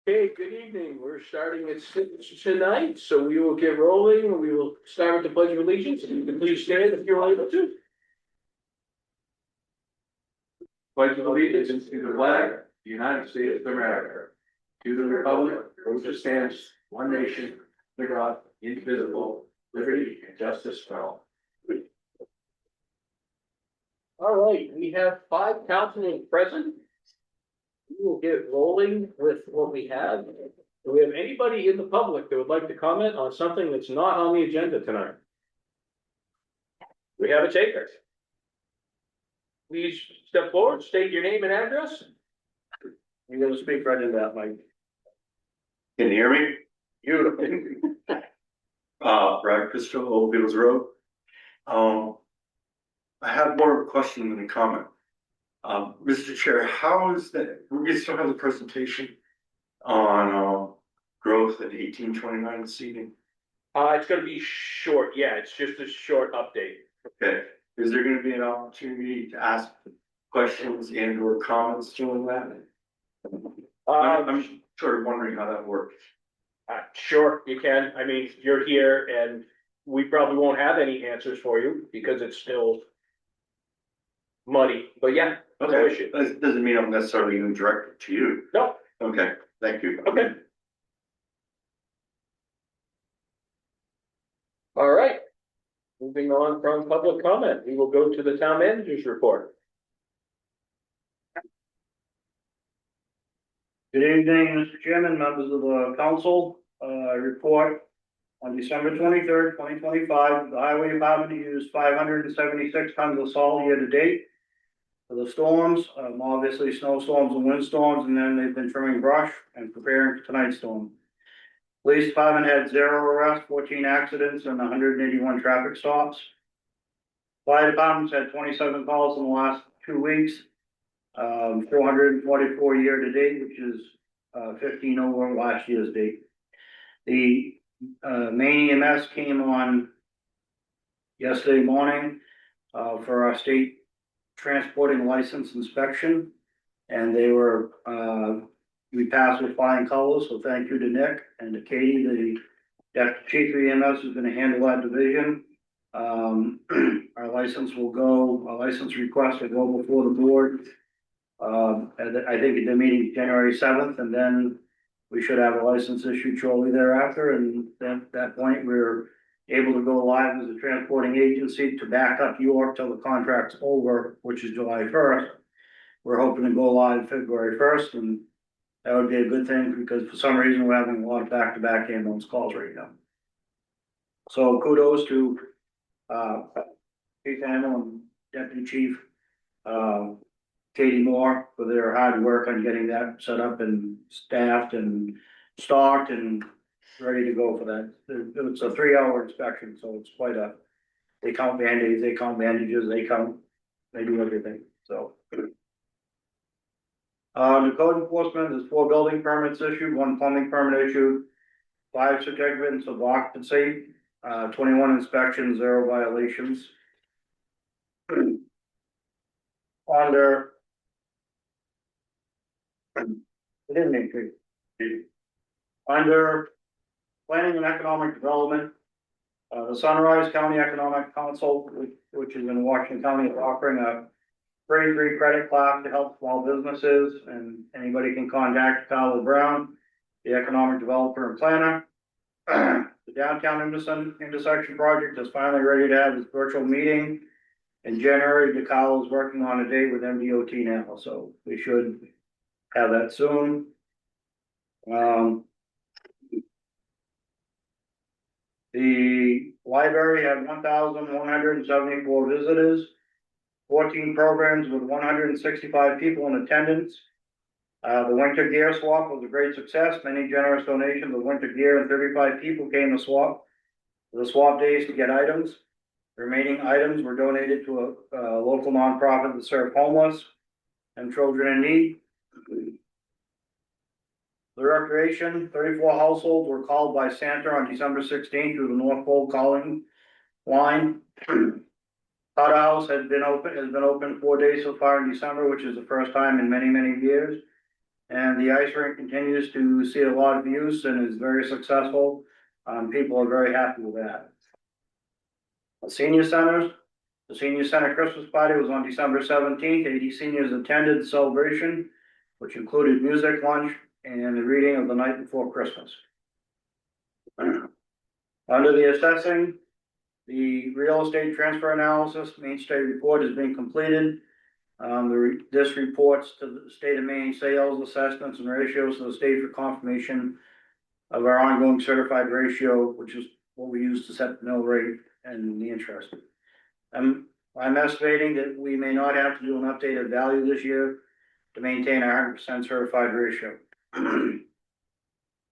Hey, good evening. We're starting at 6 tonight, so we will get rolling. We will start with the Pledge of Allegiance. If you can please stand if you're able to. Pledge of Allegiance to the flag, of the United States of America, to the republic for which it stands, one nation, under God, indivisible, liberty and justice for all. All right, we have 5 councilmen present. We will get rolling with what we have. Do we have anybody in the public that would like to comment on something that's not on the agenda tonight? We have a taker. Please step forward, state your name and address. You're gonna speak right into that, Mike. Can you hear me? Beautiful. Brad Crystal, Old Beatles Road. I have more of a question than a comment. Mr. Chair, how is that, we still have the presentation on, growth at 1829 seating? It's gonna be short, yeah, it's just a short update. Okay, is there gonna be an opportunity to ask questions and or comments during that? I'm sort of wondering how that works. Sure, you can. I mean, you're here and we probably won't have any answers for you because it's still muddy, but yeah. No Okay, issue. that doesn't mean I'm necessarily going to direct it to you. No. Okay, thank you. Okay. All right. Moving on from public comment, we will go to the town manager's report. Good evening, Mr. Chairman, members of the council. I report on December 23rd, 2025, the highway department used 576 tons of salt year to date for the storms, obviously snowstorms and windstorms, and then they've been trimming brush and preparing for tonight's storm. Police department had 0 arrests, 14 accidents, and 181 traffic stops. Fire departments had 27 calls in the last 2 weeks. 444 year to date, which is 15 over last year's date. The main EMS came on yesterday morning for our state transporting license inspection, and they were we passed with flying colors. So thank you to Nick and to Katie, the deputy chief of EMS, who's going to handle that division. Our license request will go before the board. I think the meeting January 7th, and then we should have a license issued shortly thereafter. And then at that point, we're able to go live as a transporting agency to back up York till the contract's over, which is July 1st. We're hoping to go live February 1st, and that would be a good thing because for some reason we're having a lot of back-to-back ambulance calls right now. So kudos to Chief Handel and Deputy Chief Katie Moore for their hard work on getting that set up and staffed and stocked and ready to go for that. It's a 3-hour inspection, so it's quite a, they count band-aids, they count bandages, they do everything, so. The code enforcement is 4 building permits issued, 1 plumbing permit issued, 5 certificates of occupancy, 21 inspections, 0 violations. Under Under planning and economic development, the Sunrise County Economic Council, which is in Washington County, is offering a free credit class to help small businesses, and anybody can contact Kyle Brown, the economic developer and planner. The downtown intersection project is finally ready to have its virtual meeting in January. DeCal is working on a date with MDOT now, so we should have that soon. The library had 1,174 visitors, 14 programs with 165 people in attendance. The winter gear swap was a great success. Many generous donations of winter gear, and 35 people came to the swap days to get items. The remaining items were donated to a local nonprofit that serve homeless and children in need. The recreation, 34 households were called by Santa on December 16th through the North Pole calling line. Hot House has been open 4 days so far in December, which is the first time in many years. And the ice rink continues to see a lot of use and is very successful. People are very happy with that. The senior centers, the senior center Christmas party was on December 17th. 80 seniors attended the celebration, which included music, lunch, and the reading of The Night Before Christmas. Under the assessing, the real estate transfer analysis, Main State report has been completed. This reports to the state of Maine sales, assessments, and ratios to the state for confirmation of our ongoing certified ratio, which is what we use to set the mill rate and the interest. I'm estimating that we may not have to do an updated value this year to maintain our 100% certified ratio.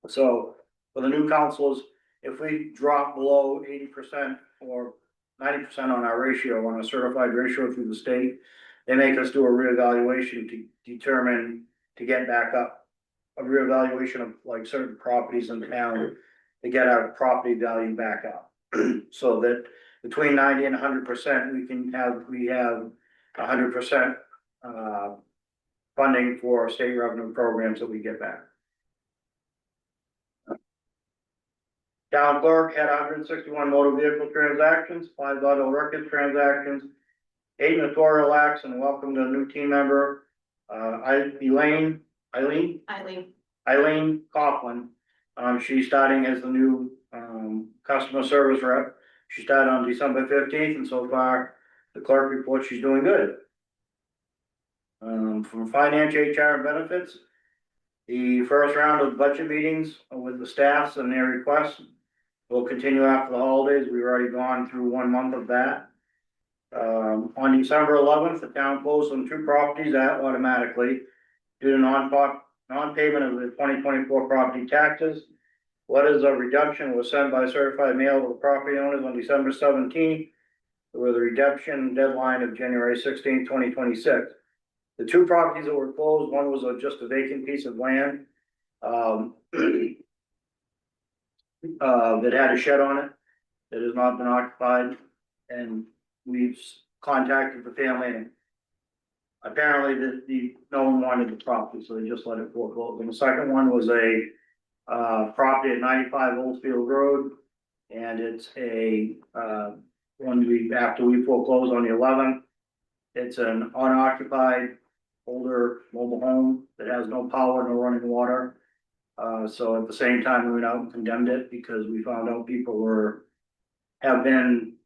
So for the new councils, if we drop below 80% or 90% on our ratio, on a certified ratio through the state, they make us do a reevaluation to determine, to get back up. A reevaluation of like certain properties in town to get our property value back up. So that between 90 and 100%, we have 100% funding for state revenue programs that we get back. Town clerk had 161 motor vehicle transactions, 5 auto record transactions, 8 notarial acts, and welcomed a new team member, Eileen Coughlin. She's starting as the new customer service rep. She started on December 15th, and so far the clerk reports she's doing good. From finance, HR, and benefits, the first round of budget meetings with the staffs and their requests will continue after the holidays. We've already gone through 1 month of that. On December 11th, the town closed on 2 properties automatically due to non-payment of the 2024 property taxes. Letters of reduction was sent by certified mail to the property owners on December 17th with a redemption deadline of January 16th, 2026. The 2 properties that were closed, one was just a vacant piece of land that had a shed on it that has not been occupied, and we've contacted the family, and apparently no one wanted the property, so they just let it foreclose. And the second one was a property at 95 Oldfield Road, and it's a after we foreclosed on the 11th, it's an unoccupied older mobile home that has no power, no running water. So at the same time, we went out and condemned it because we found out people have been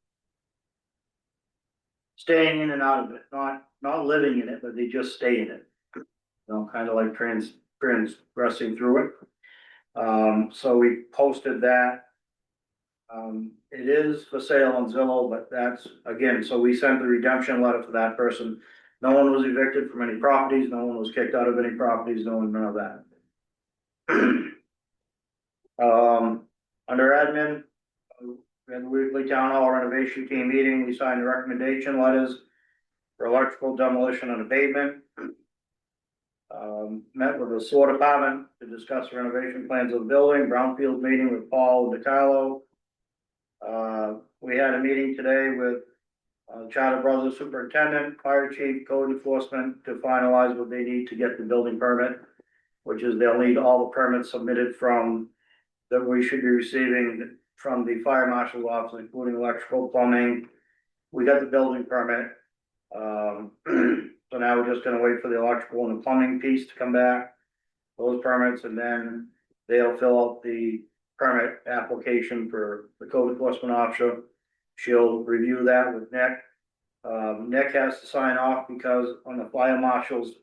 staying in and out of it, not living in it, but they just stay in it. You know, kind of like transgressing through it. So we posted that. It is for sale on Zillow, but that's, again, so we sent the redemption letter to that person. No one was evicted from any properties, no one was kicked out of any properties, none of that. Under admin, we had the weekly town hall renovation team meeting. We signed the recommendation letters for electrical demolition and abatement. Met with the sewer department to discuss renovation plans of the building. Brownfield meeting with Paul DiCarlo. We had a meeting today with Charter Brothers Superintendent, Fire Chief, Code Enforcement to finalize what they need to get the building permit, which is they'll need all the permits submitted from that we should be receiving from the fire marshal's office, including electrical, plumbing. We got the building permit. So now we're just gonna wait for the electrical and the plumbing piece to come back, those permits, and then they'll fill out the permit application for the code enforcement officer. She'll review that with Nick. Nick has to sign off because on the fire marshals,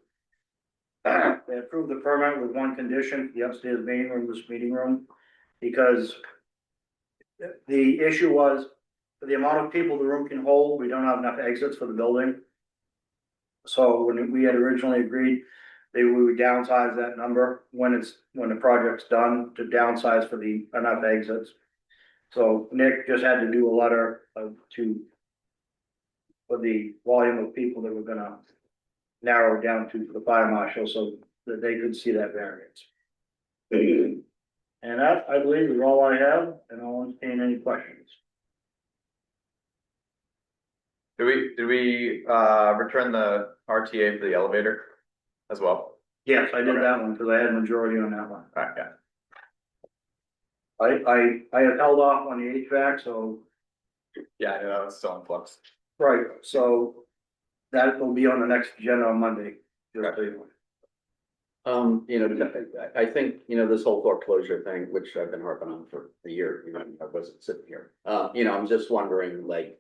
they approved the permit with one condition, the upstairs meeting room, this meeting room, because the issue was for the amount of people the room can hold, we don't have enough exits for the building. So when we had originally agreed, we would downsize that number when the project's done to downsize for the enough exits. So Nick just had to do a letter for the volume of people that we're gonna narrow it down to for the fire marshal so that they could see that variance. And that, I believe, is all I have, and I'll entertain any questions. Do we return the RTA for the elevator as well? Yes, I did Okay. that one, because I had majority on that one. Alright, yeah. I have held off on the HVAC, so, Yeah, that was still in flux. right, so that will be on the next agenda on Monday. Just so you know. I think, this whole foreclosure thing, which I've been harping on for a year, I wasn't sitting here. I'm just wondering, like,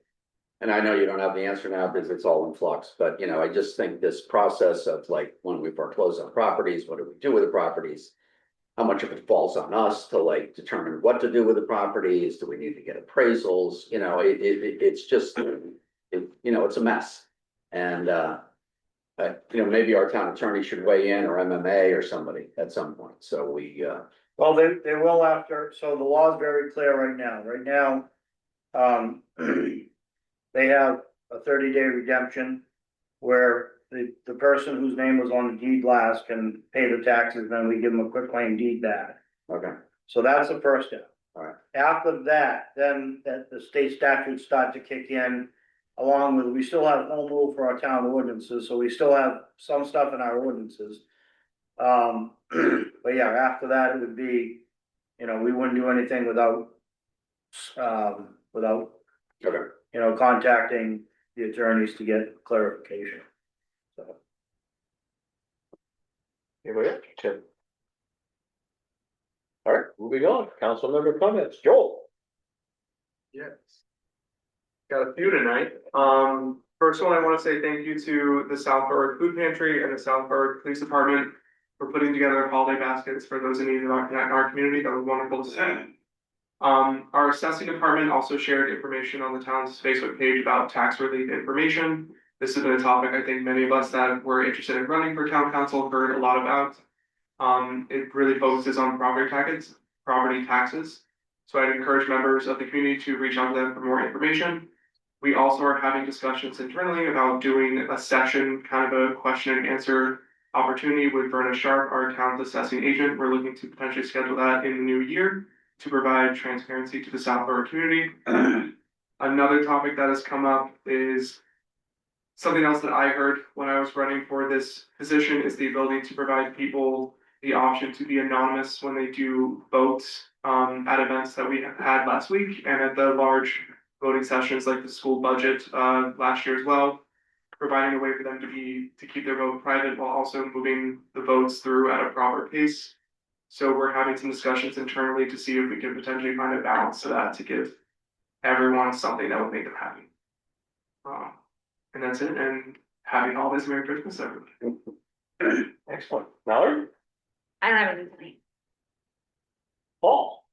and I know you don't have the answer now because it's all in flux, but, I just think this process of like, when we foreclose on properties, what do we do with the properties? How much of it falls on us to like determine what to do with the properties? Do we need to get appraisals? It's just, it's a mess. And, maybe our town attorney should weigh in, or MMA or somebody at some point, so we, Well, they will after, so the law is very clear right now. Right now, they have a 30-day redemption where the person whose name was on the deed last can pay the taxes, then we give them a quick claim deed back. okay, So that's the first step. all right, After that, then the state statutes start to kick in. Along with, we still have home rule for our town ordinances, so we still have some stuff in our ordinances. But yeah, after that, it would be, we wouldn't do anything without, okay. contacting the attorneys to get clarification. So, Anybody else? Tim? All right, moving on, council member comments, Joel. Yes. Got a few tonight. First one, I want to say thank you to the South Berwick Food Pantry and the South Berwick Police Department for putting together holiday baskets for those in need in our community. That was wonderful to see. Our assessing department also shared information on the town's Facebook page about tax relief information. This has been a topic I think many of us that were interested in running for town council have heard a lot about. It really focuses on property taxes. So I'd encourage members of the community to reach out to them for more information. We also are having discussions internally about doing a session, kind of a question and answer opportunity with Verna Sharp, our town's assessing agent. We're looking to potentially schedule that in the new year to provide transparency to the South Berwick community. Another topic that has come up is something else that I heard when I was running for this position is the ability to provide people the option to be anonymous when they do vote at events that we had last week and at the large voting sessions like the school budget last year as well, providing a way for them to keep their vote private while also moving the votes through at a proper pace. So we're having some discussions internally to see if we can potentially find a balance to that to give everyone something that would make them happy. And that's it. And happy holidays, Merry Christmas, everyone. Excellent. Mallory? I don't have anything tonight. Paul?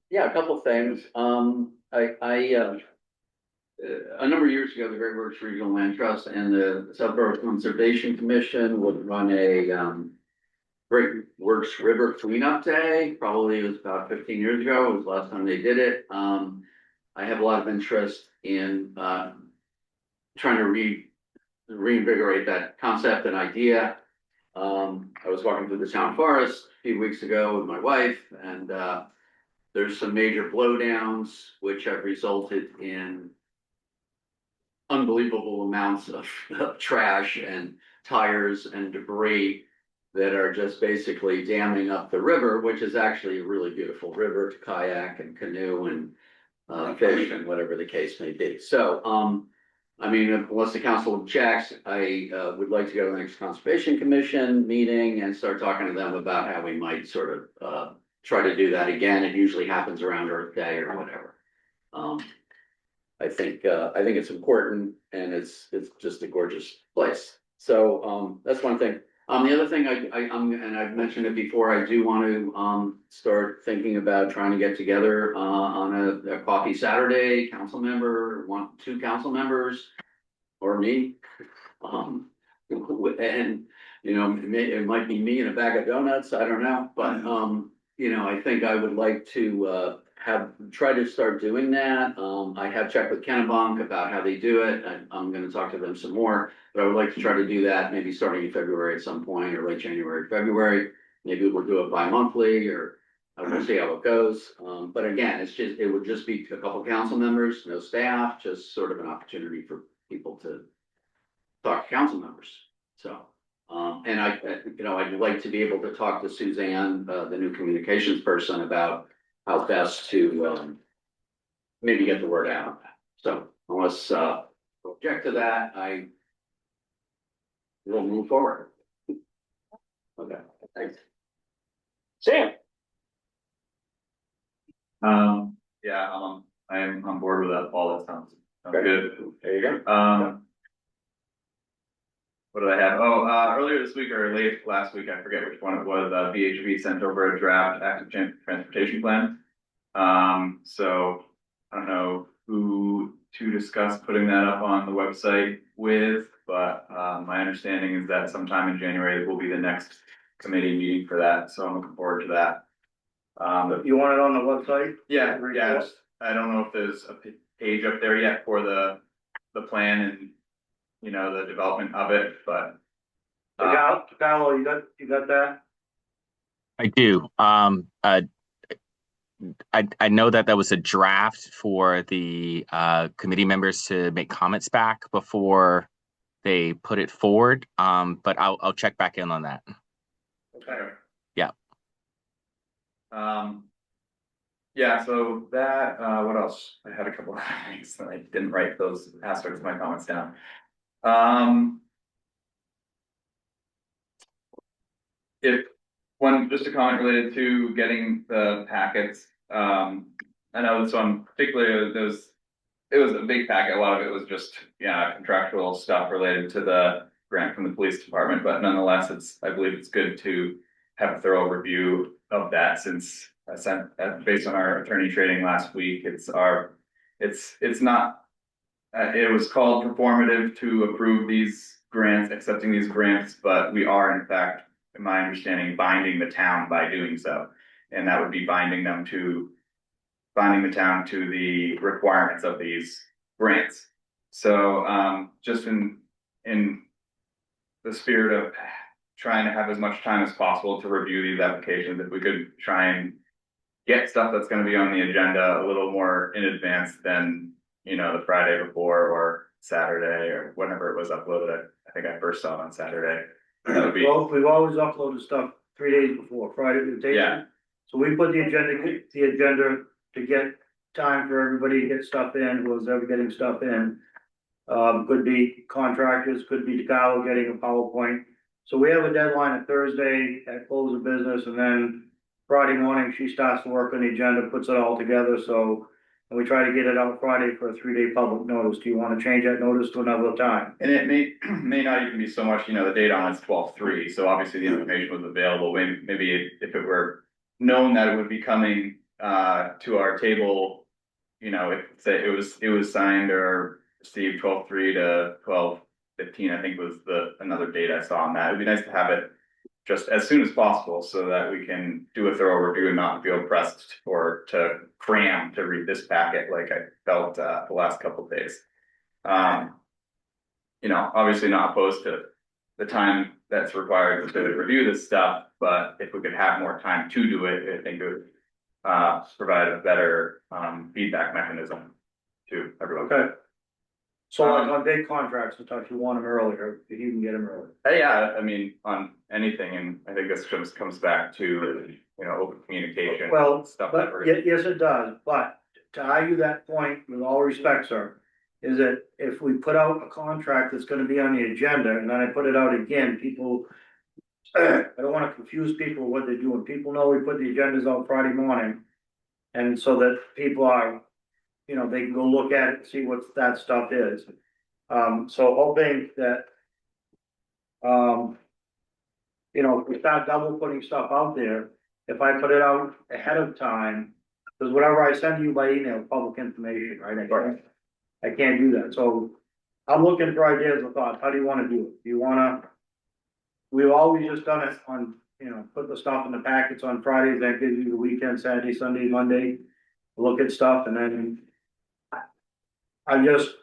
Yeah, a couple of things. A number of years ago, the Great Works Regional Land Trust and the South Berwick Conservation Commission would run a Great Works River Cleanup Day. Probably it was about 15 years ago. It was the last time they did it. I have a lot of interest in trying to reinvigorate that concept and idea. I was walking through the town forest a few weeks ago with my wife, and there's some major blowdowns which have resulted in unbelievable amounts of trash and tires and debris that are just basically damming up the river, which is actually a really beautiful river to kayak and canoe and fish and whatever the case may be. So, unless the council objects, I would like to go to the next Conservation Commission meeting and start talking to them about how we might sort of try to do that again. It usually happens around Earth Day or whatever. I think it's important, and it's just a gorgeous place. So that's one thing. The other thing and I've mentioned it before, I do want to start thinking about trying to get together on a coffee Saturday, council member, 2 council members, or me. And it might be me and a bag of donuts, I don't know, but I think I would like to try to start doing that. I have checked with Kennebunk about how they do it. I'm gonna talk to them some more, but I would like to try to do that maybe starting in February at some point, or late January, February. Maybe we'll do it bi-monthly, or we'll see how it goes. But again, it would just be a couple council members, no staff, just sort of an opportunity for people to talk to council members. So And I'd like to be able to talk to Suzanne, the new communications person, about how best to, maybe get the word out. So unless, object to that, I will move forward. Okay, thanks. Sam? Yeah, I'm on board with that, Paul, that sounds Okay. good. There you go. What did I have? Oh, earlier this week or late last week, I forget which one it was, VHB sent over a draft active transportation plan. So I don't know who to discuss putting that up on the website with, but, my understanding is that sometime in January will be the next committee meeting for that, so I'm looking forward to that. You want it on the website? Yeah, I don't know if there's a page up there yet for the plan and, you know, the development of it, but. Carlo, you got that? I do. I know that was a draft for the committee members to make comments back before they put it forward. But I'll check back in on that. Okay. Yeah. Yeah, so that, what else? I had a couple of things that I didn't write those aspects of my comments down. Just a comment related to getting the packets, I know this one particularly, it was a big packet, a lot of it was just, yeah, contractual stuff related to the grant from the police department, but nonetheless, I believe it's good to have a thorough review of that, since I sent, based on our attorney training last week, it's not, it was called performative to approve these grants, accepting these grants, but we are in fact, in my understanding, binding the town by doing so. And that would be binding the town to the requirements of these grants. So, just in the spirit of trying to have as much time as possible to review these applications, if we could try and get stuff that's gonna be on the agenda a little more in advance than, you know, the Friday before or Saturday or whenever it was uploaded. I think I first saw it on Saturday. That would be, Well, we've always uploaded stuff 3 days before, Friday the date. Yeah. So we put the agenda to get time for everybody to get stuff in, who's ever getting stuff in. Could be contractors, could be DeCarlo getting a PowerPoint. So we have a deadline of Thursday at close of business, and then Friday morning, she starts to work on the agenda, puts it all together, so. And we try to get it out Friday for a 3-day public notice. Do you wanna change that notice to another time? and it may not even be so much, you know, the date on it's 12/3, so obviously the information was available. Maybe if it were known that it would be coming to our table, you know, if say it was signed or received 12/3 to 12/15, I think was another date I saw on that. It'd be nice to have it just as soon as possible so that we can do a thorough review and not feel pressed or to cram to read this packet like I felt the last couple of days. You know, obviously not opposed to the time that's required to review this stuff, but if we could have more time to do it, I think it would provide a better feedback mechanism to everyone. Okay. So like on big contracts, if you want them earlier, if you can get them early. Yeah, I mean, on anything, and I think this just comes back to, you know, open communication. Well, Stuff but that we're. yes, it does, but to argue that point, with all respect, sir. Is that if we put out a contract that's gonna be on the agenda, and then I put it out again, people. I don't wanna confuse people with what they're doing, people know we put the agendas out Friday morning. And so that people are, you know, they can go look at it and see what that stuff is. So hoping that. You know, if we start double putting stuff out there, if I put it out ahead of time. Cause whatever I send you by email, is public information, right? I can't do that, so. I'm looking for ideas and thoughts, how do you wanna do it? Do you wanna? We've always just done it on, you know, put the stuff in the packets on Fridays, that gives you the weekend, Saturday, Sunday, Monday. Look at stuff and then. I just,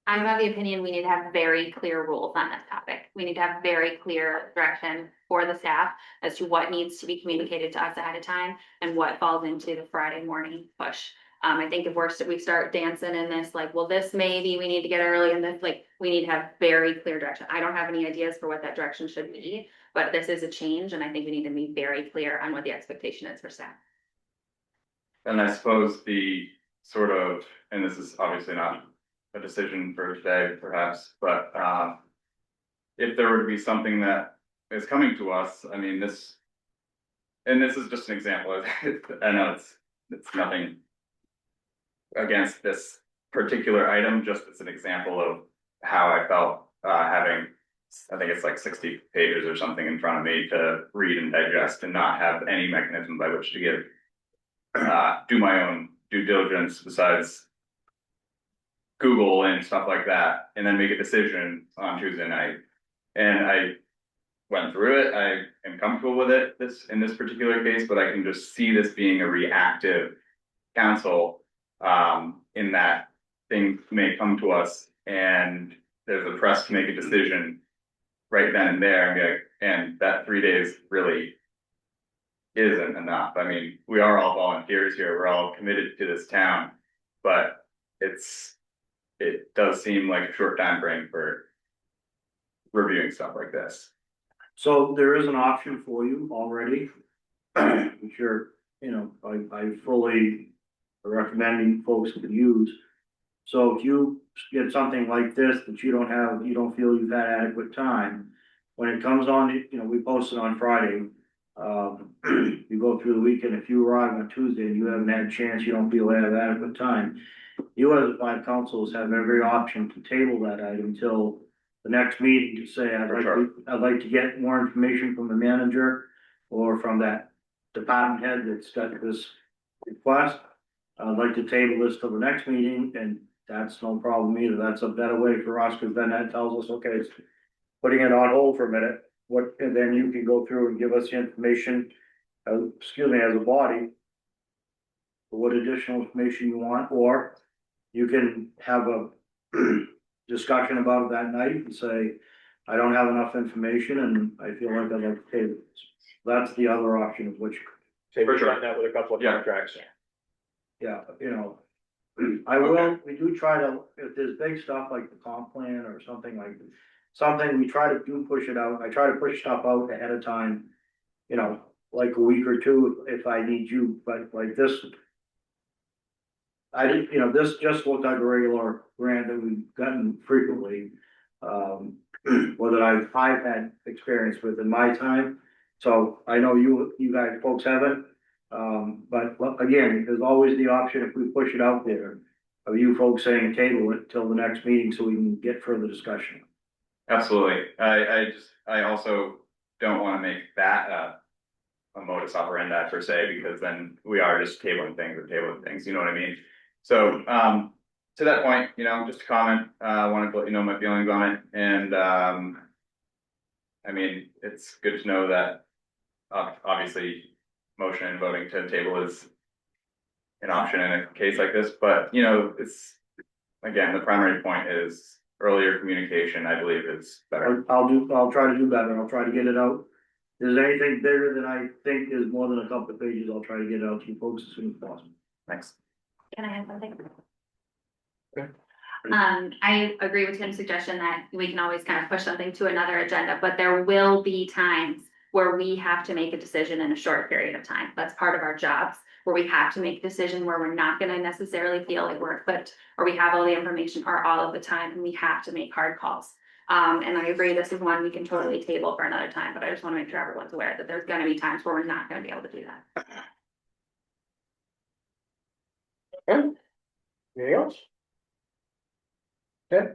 I'm of the opinion we need to have very clear rules on this topic. We need to have very clear direction for the staff as to what needs to be communicated to us ahead of time and what falls into the Friday morning push. I think if we start dancing in this, like, well, this maybe we need to get early and this, like, we need to have very clear direction. I don't have any ideas for what that direction should be, but this is a change and I think we need to be very clear on what the expectation is for staff. And I suppose the sort of, and this is obviously not a decision for today, perhaps, but if there were to be something that is coming to us, I mean, this, and this is just an example. I know it's nothing against this particular item, just as an example of how I felt having, I think it's like 60 pages or something in front of me to read and digest and not have any mechanism by which to give do my own due diligence besides Google and stuff like that, and then make a decision on Tuesday night. And I went through it. I am comfortable with it in this particular case, but I can just see this being a reactive council in that things may come to us and there's a press to make a decision right then and there, and that 3 days really isn't enough. I mean, we are all volunteers here, we're all committed to this town, but it does seem like a short time frame for reviewing stuff like this. So there is an option for you already, which you're, I fully recommend folks to use. So if you get something like this that you don't feel you've had adequate time, when it comes on, we post it on Friday. You go through the weekend, if you arrive on Tuesday and you haven't had a chance, you don't feel you have adequate time, you as five councils have every option to table that item until the next meeting to say, I'd like to get more information from the manager or from that department head that's got this request. I'd like to table this till the next meeting, and that's no problem either. That's a better way for us, because then that tells us, okay, it's putting it on hold for a minute. And then you can go through and give us the information, as a body, what additional information you want, or you can have a discussion about it that night and say, I don't have enough information and I feel like I'd like to table this. That's the other option of which, Say we're For sure. trying that with a couple of Yeah. contracts. yeah, we do try to, if there's big stuff like the comp plan or something we try to push it out. I try to push stuff out ahead of time, like a week or two if I need you, but like this. This just looked like a regular grant that we've gotten frequently, whether I've had experience with in my time. So I know you guys folks haven't, but again, there's always the option if we push it out there of you folks saying table it till the next meeting so we can get further discussion. Absolutely. I also don't want to make that a modus operandi per se, because then we are just tabling things, you know what I mean? So, to that point, just a comment, I wanted to let you know my feelings on it, and, I mean, it's good to know that, obviously, motion and voting to table is an option in a case like this, but, it's, again, the primary point is earlier communication, I believe, is better. I'll try to do better. I'll try to get it out. If there's anything bigger than I think is more than a couple of pages, I'll try to get it out to you folks as soon as possible. Thanks. Can I have something? Okay. I agree with Tim's suggestion that we can always kind of push something to another agenda, but there will be times where we have to make a decision in a short period of time. That's part of our jobs, where we have to make a decision where we're not gonna necessarily feel like we're equipped or we have all the information or all of the time, and we have to make hard calls. And I agree, this is one we can totally table for another time, but I just wanna make sure everyone's aware that there's gonna be times where we're not gonna be able to do that. Okay. Anything else? Okay,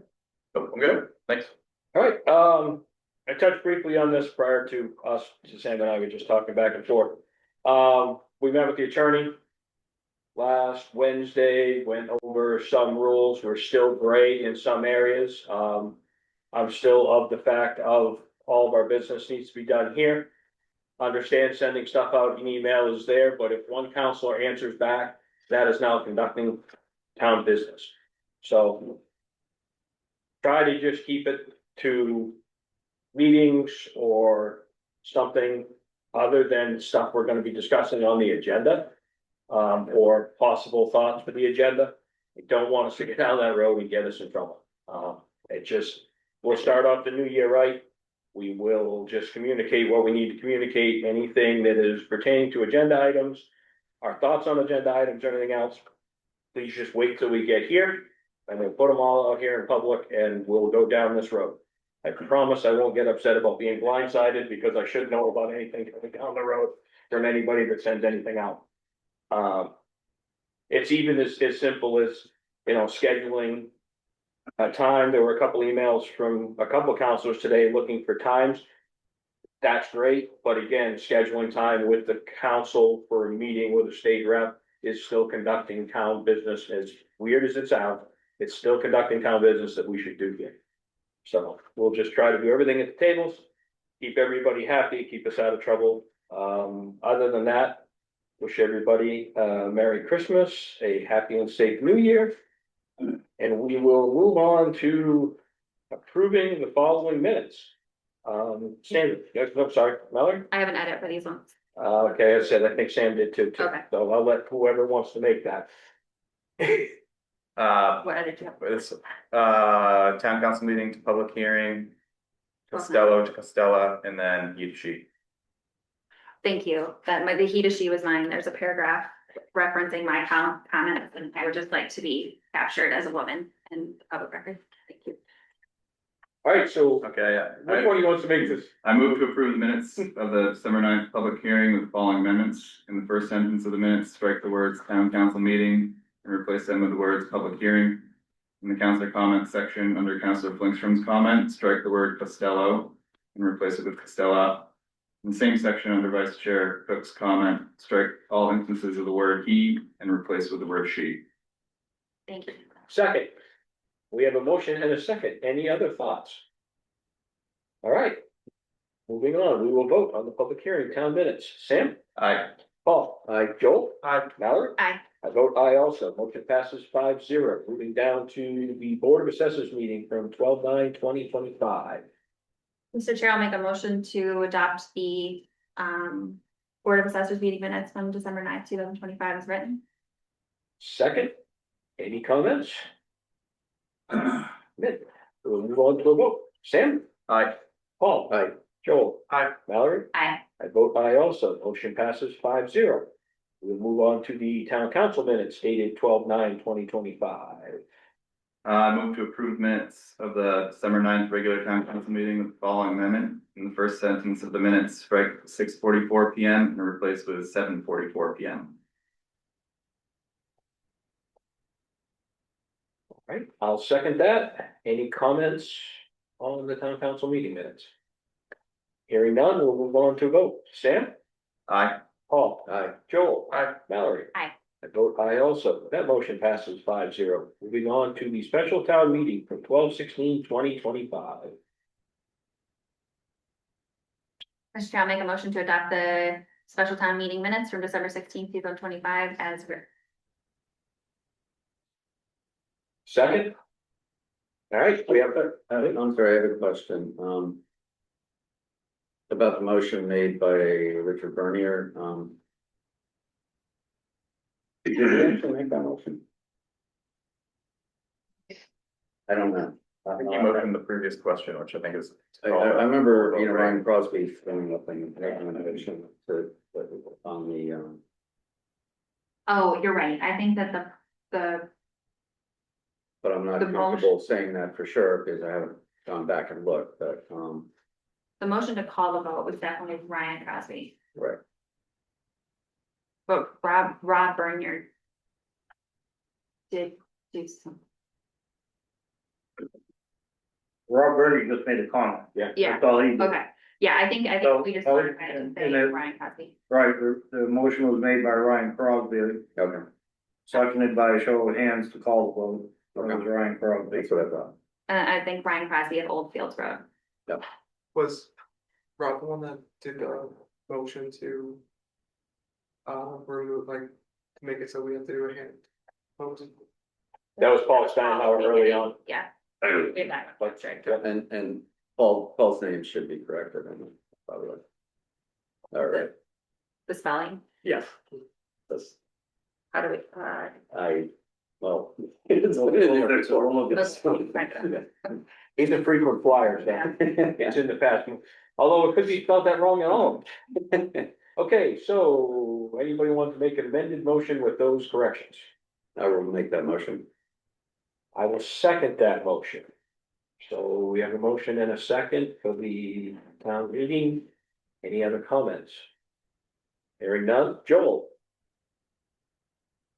Oh, I'm good, thanks. all right, I touched briefly on this prior to us, Sam and I were just talking back and forth. We met with the attorney last Wednesday, went over some rules, we're still gray in some areas. I'm still of the fact of all of our business needs to be done here. Understand sending stuff out in email is there, but if one counselor answers back, that is now conducting town business. So try to just keep it to meetings or something other than stuff we're gonna be discussing on the agenda. or possible thoughts for the agenda. I don't want us to get down that road and get us in trouble. It just, we'll start off the new year right. We will just communicate what we need to communicate, anything that is pertaining to agenda items, our thoughts on agenda items, anything else. Please just wait till we get here, and we'll put them all out here in public, and we'll go down this road. I promise I won't get upset about being blindsided, because I should know about anything coming down the road from anybody that sends anything out. It's even as simple as, scheduling a time. There were a couple emails from a couple of counselors today looking for times. That's great, but again, scheduling time with the council for a meeting with a state rep is still conducting town business. As weird as it sounds, it's still conducting town business that we should do here. So we'll just try to do everything at the tables, keep everybody happy, keep us out of trouble. Other than that, wish everybody a Merry Christmas, a happy and safe New Year. And we will move on to approving the following minutes. Sam, yes, I'm sorry, Mallory? I have an edit for these ones. Okay, I said, I think Sam did too. Okay. So I'll let whoever wants to make that. What edit do you have? It's, town council meeting to public hearing, Costello to Costella, and then he to she. Thank you. The he to she was mine. There's a paragraph referencing my comments, and I would just like to be captured as a woman in the public record. Thank you. All right, so Okay, which one do you want to make this? I move to approve the minutes of the December 9th public hearing with the following amendments. In the first sentence of the minutes, strike the words town council meeting and replace them with the words public hearing. In the councilor comments section, under Councilor Flingstrom's comment, strike the word Costello and replace it with Costella. In the same section, under Vice Chair Cook's comment, strike all instances of the word he and replace with the word she. Thank you. Second. We have a motion and a second. Any other thoughts? All right. Moving on, we will vote on the public hearing, town minutes. Sam? Aye. Paul? Aye. Joel? Aye. Mallory? Aye. I vote aye also. Motion passes 5-0. Moving down to the Board of Assessors meeting from 12/9/2025. Mr. Chair, I'll make a motion to adopt the Board of Assessors meeting minutes from December 9th, 2025 as written. Second, any comments? Good. We'll move on to a vote. Sam? Aye. Paul? Aye. Joel? Aye. Mallory? Aye. I vote aye also. Motion passes 5-0. We'll move on to the town council minutes dated 12/9/2025. I move to approve minutes of the December 9th regular town council meeting with the following amendment. In the first sentence of the minutes, strike 6:44 PM and replace with 7:44 PM. All right, I'll second that. Any comments on the town council meeting minutes? Hearing none, we'll move on to vote. Sam? Aye. Paul? Aye. Joel? Aye. Mallory? Aye. I vote aye also. That motion passes 5-0. Moving on to the special town meeting from 12/16/2025. Mr. Chair, I'll make a motion to adopt the special town meeting minutes from December 16th, 2025 as written. Second? All right, we have that. I'm sorry, I have a question, about the motion made by Richard Bernier, did he actually make that motion? I don't know. I think you motioned the previous question, which I think is. I remember, Ryan Crosby throwing up a recommendation to, on the, Oh, you're right. I think that the but I'm not The motion- comfortable saying that for sure, because I haven't gone back and looked, but, the motion to call the vote was definitely Ryan Crosby, right. but Rob Bernier did do some. Rob Bernie just made a comment. Yeah, That's all he did. okay. Yeah, I think So, we just oh, wanted to and say then- Ryan Crosby. Right, the motion was made by Ryan Crosby, Okay, seconded by a show of hands to call the vote. That was Ryan Crosby. that's what I thought. I think Ryan Crosby at Old Fields Road. Was Rob the one that did the motion to remove, like, to make it so we have to do a hand vote? That was Paul Steinhauer early on. Yeah. Way back, that's right. And Paul's name should be corrected, by the way. All right, The spelling. Yes. that's, How do we, Well. It's been in there It's a roll of- let's. He's a frequent flyer, so it's in the past, although it could be spelled that wrong at all. Okay, so anybody want to make an amended motion with those corrections? I will make that motion. I will second that motion. So we have a motion and a second for the town meeting. Any other comments? Hearing none, Joel.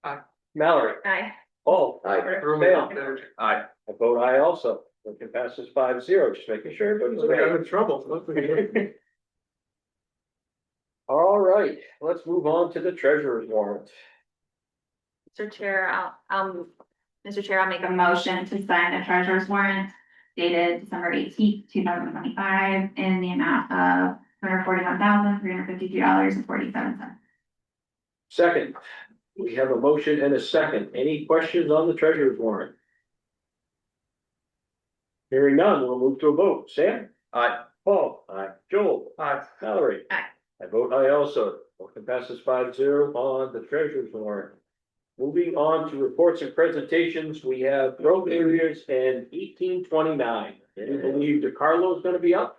Aye. Mallory. Aye. Paul. Throw me Sam. off there. Aye. I vote aye also. Motion passes 5-0, just making sure everybody's I'm aware. in trouble. All right, let's move on to the treasurer's warrant. Mr. Chair, Mr. Chair, I'll make a motion to sign the treasurer's warrant dated December 18th, 2025, in the amount of $141,352.47. Second, we have a motion and a second. Any questions on the treasurer's warrant? Hearing none, we'll move to a vote. Sam? Aye. Paul? Aye. Joel? Aye. Mallory? Aye. I vote aye also. Motion passes 5-0 on the treasurer's warrant. Moving on to reports and presentations, we have growth areas and 1829. Any believe DeCarlo's gonna be up?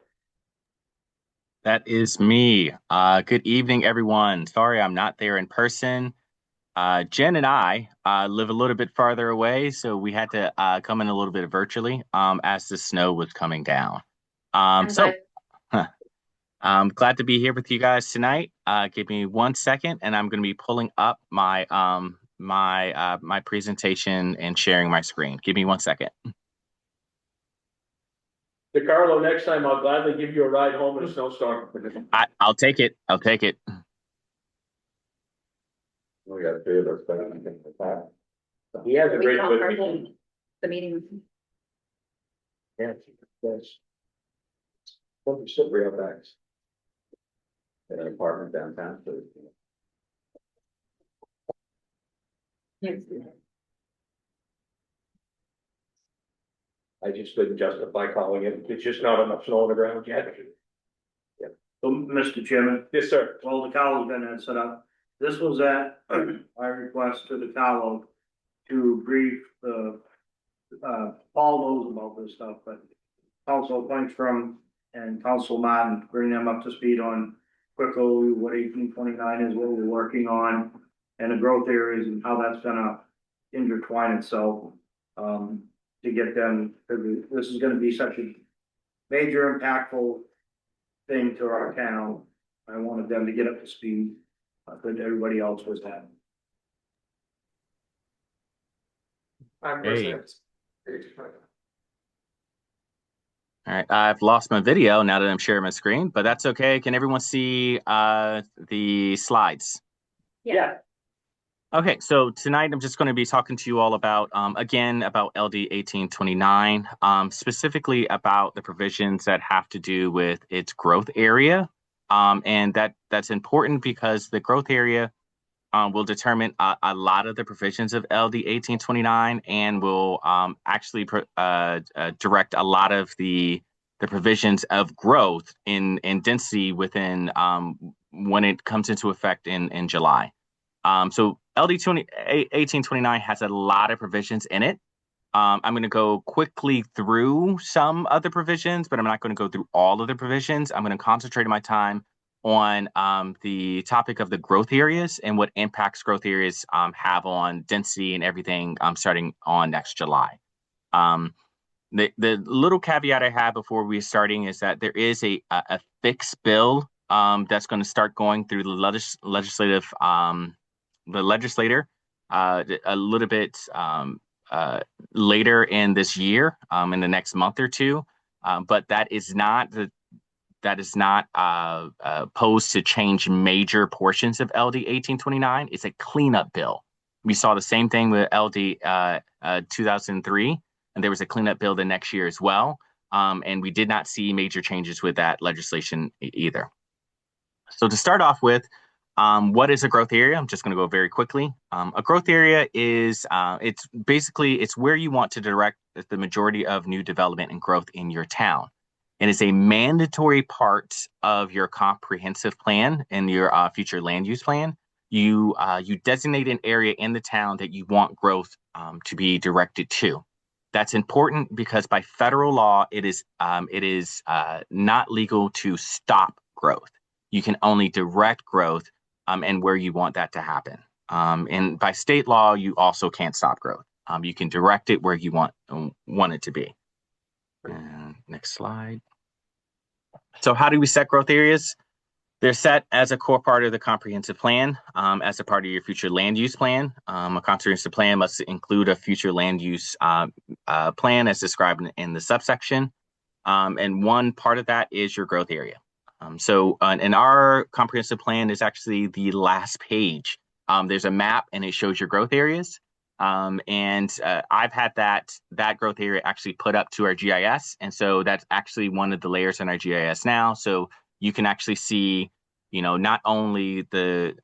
That is me. Good evening, everyone. Sorry I'm not there in person. Jen and I live a little bit farther away, so we had to come in a little bit virtually as the snow was coming down. I'm glad to be here with you guys tonight. Give me 1 second, and I'm going to be pulling up my my presentation and sharing my screen. Give me 1 second. DeCarlo, next time I'll gladly give you a ride home in a snowstorm. I'll take it. I'll take it. We got 3 of those, but I think that. He has a We great. can all carpool. The meeting. Yes, yes. Don't be so real bags. An apartment downtown. So I just couldn't justify calling it. It's just not enough snow on the ground yet. So, Mr. Chairman, Yes, sir. well, the Cowell's been set up. This was at my request to the Cowell to brief the, Paul knows about this stuff, but Council Langstrom and Council Martin, bring them up to speed on quickly what 1829 is, what we're working on, and the growth areas and how that's gonna intertwine itself, to get them, this is gonna be such a major impactful thing to our town. I wanted them to get up to speed, but everybody else was at. I'm Hey. listening. All right, I've lost my video now that I'm sharing my screen, but that's okay. Can everyone see the slides? Yeah. Okay, so tonight I'm just going to be talking to you all about, again, about LD 1829, specifically about the provisions that have to do with its growth area. And that's important because the growth area will determine a lot of the provisions of LD 1829 and will actually direct a lot of the provisions of growth in density within when it comes into effect in July. So LD 1829 has a lot of provisions in it. I'm going to go quickly through some of the provisions, but I'm not going to go through all of the provisions. I'm going to concentrate my time on the topic of the growth areas and what impacts growth areas have on density and everything starting on next July. The little caveat I have before we're starting is that there is a fixed bill that's going to start going through the legislator a little bit later in this year, in the next month or two, but that is not posed to change major portions of LD 1829. It's a cleanup bill. We saw the same thing with LD 2003, and there was a cleanup bill the next year as well. And we did not see major changes with that legislation either. So to start off with, what is a growth area? I'm just going to go very quickly. A growth area is it's where you want to direct the majority of new development and growth in your town. And it's a mandatory part of your comprehensive plan and your future land use plan you designate an area in the town that you want growth to be directed to. That's important because by federal law, it is not legal to stop growth. You can only direct growth and where you want that to happen. And by state law, you also can't stop growth. You can direct it where you want it to be. And next slide. So how do we set growth areas? They're set as a core part of the comprehensive plan, as a part of your future land use plan. A comprehensive plan must include a future land use plan as described in the subsection. And one part of that is your growth area. So in our comprehensive plan is actually the last page. There's a map and it shows your growth areas. And I've had that growth area actually put up to our GIS. And so that's actually one of the layers in our GIS now. So you can actually see, not only the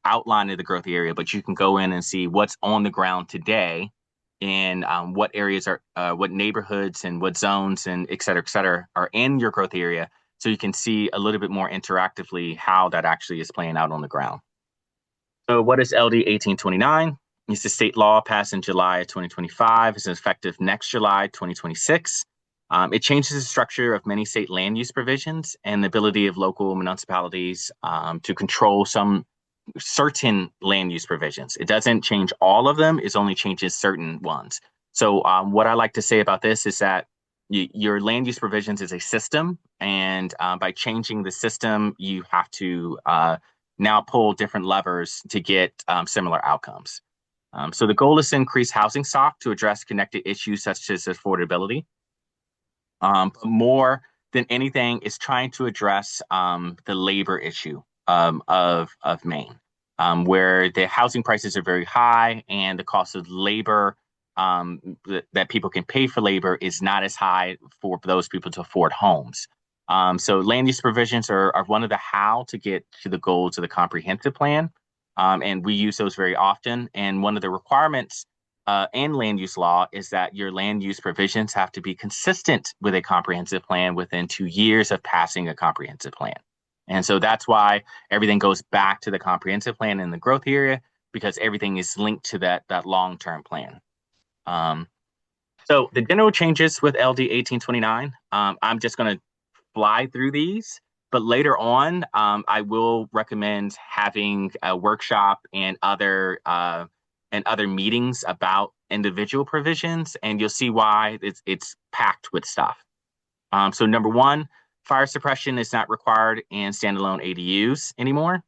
outline of the growth area, but you can go in and see what's on the ground today and what areas are, what neighborhoods and what zones and et cetera, are in your growth area. So you can see a little bit more interactively how that actually is playing out on the ground. So what is LD 1829? It's a state law passed in July of 2025. It's effective next July 2026. It changes the structure of many state land use provisions and the ability of local municipalities to control some certain land use provisions. It doesn't change all of them, it only changes certain ones. So what I like to say about this is that your land use provisions is a system, and by changing the system, you have to now pull different levers to get similar outcomes. So the goal is to increase housing stock to address connected issues such as affordability. But more than anything is trying to address the labor issue of Maine, where the housing prices are very high and the cost of labor that people can pay for labor is not as high for those people to afford homes. So land use provisions are one of the how to get to the goals of the comprehensive plan. And we use those very often. And one of the requirements and land use law is that your land use provisions have to be consistent with a comprehensive plan within 2 years of passing a comprehensive plan. And so that's why everything goes back to the comprehensive plan in the growth area, because everything is linked to that long-term plan. So the general changes with LD 1829, I'm just going to fly through these. But later on, I will recommend having a workshop and other meetings about individual provisions, and you'll see why it's packed with stuff. So number one, fire suppression is not required in standalone ADUs anymore.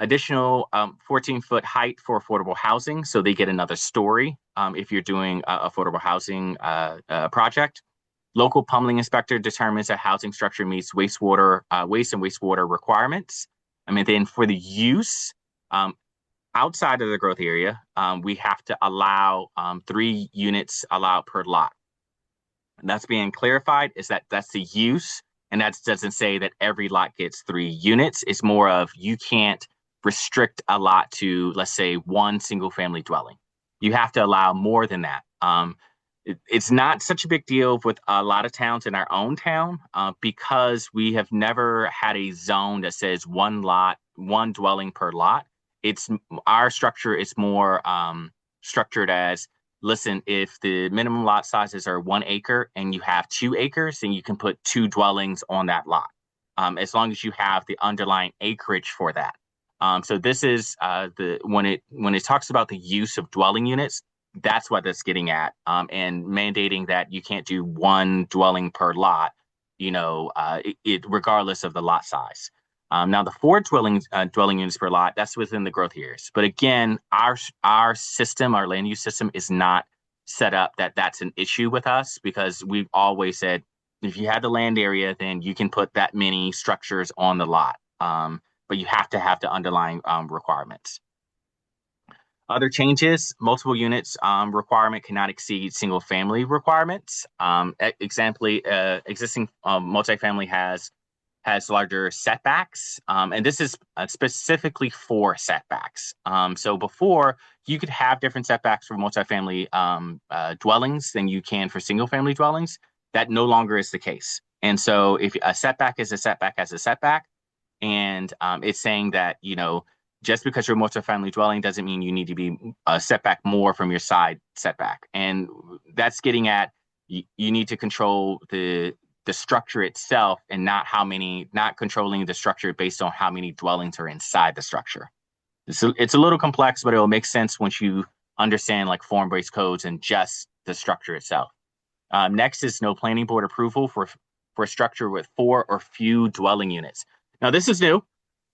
Additional 14-foot height for affordable housing, so they get another story if you're doing affordable housing project. Local plumbing inspector determines that housing structure meets waste and wastewater requirements. Then for the use outside of the growth area, we have to allow 3 units allowed per lot. And that's being clarified is that's the use, and that doesn't say that every lot gets 3 units. It's more of you can't restrict a lot to, let's say, 1 single family dwelling. You have to allow more than that. It's not such a big deal with a lot of towns in our own town because we have never had a zone that says 1 dwelling per lot. Our structure is more structured as, listen, if the minimum lot sizes are 1 acre and you have 2 acres, then you can put 2 dwellings on that lot, as long as you have the underlying acreage for that. So this is when it talks about the use of dwelling units, that's what that's getting at, and mandating that you can't do 1 dwelling per lot, regardless of the lot size. Now the 4 dwelling units per lot, that's within the growth areas. But again, our system, our land use system is not set up that's an issue with us, because we've always said, if you have the land area, then you can put that many structures on the lot. But you have to have the underlying requirements. Other changes, multiple units requirement cannot exceed single family requirements. Existing multifamily has larger setbacks, and this is specifically for setbacks. So before, you could have different setbacks for multifamily dwellings than you can for single family dwellings. That no longer is the case. And so if a setback is a setback as a setback, and it's saying that, just because you're a multifamily dwelling doesn't mean you need to be set back more from your side setback. And that's getting at you need to control the structure itself and not controlling the structure based on how many dwellings are inside the structure. So it's a little complex, but it will make sense once you understand like form-based codes and just the structure itself. Next is no planning board approval for a structure with 4 or few dwelling units. Now this is new,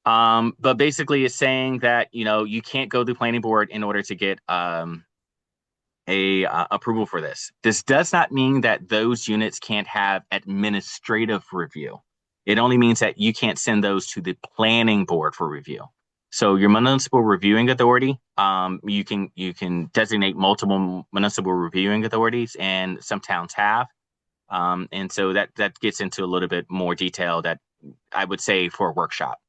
but basically it's saying that you can't go to planning board in order to get approval for this. This does not mean that those units can't have administrative review. It only means that you can't send those to the planning board for review. So your municipal reviewing authority, you can designate multiple municipal reviewing authorities, and some towns have. And so that gets into a little bit more detail that I would say for a workshop.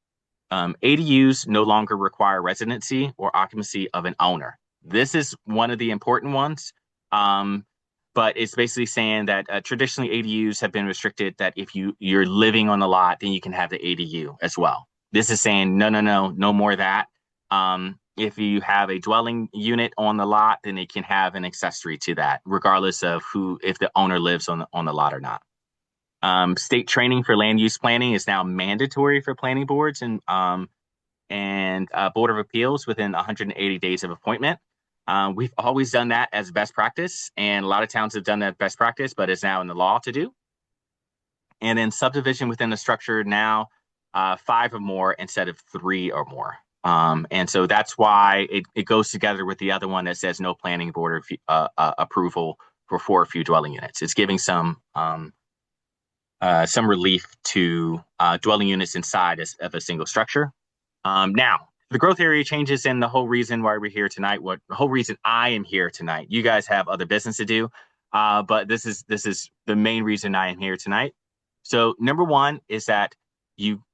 ADUs no longer require residency or occupancy of an owner. This is one of the important ones, but it's basically saying that traditionally ADUs have been restricted, that if you're living on the lot, then you can have the ADU as well. This is saying, no more of that. If you have a dwelling unit on the lot, then it can have an accessory to that, regardless of if the owner lives on the lot or not. State training for land use planning is now mandatory for planning boards and Board of Appeals within 180 days of appointment. We've always done that as best practice, and a lot of towns have done that best practice, but it's now in the law to do. And then subdivision within the structure now 5 or more instead of 3 or more. And so that's why it goes together with the other one that says no planning board approval for 4 or few dwelling units. It's giving some relief to dwelling units inside of a single structure. Now, the growth area changes, and the whole reason why we're here tonight, the whole reason I am here tonight, you guys have other business to do, but this is the main reason I am here tonight. So number one is that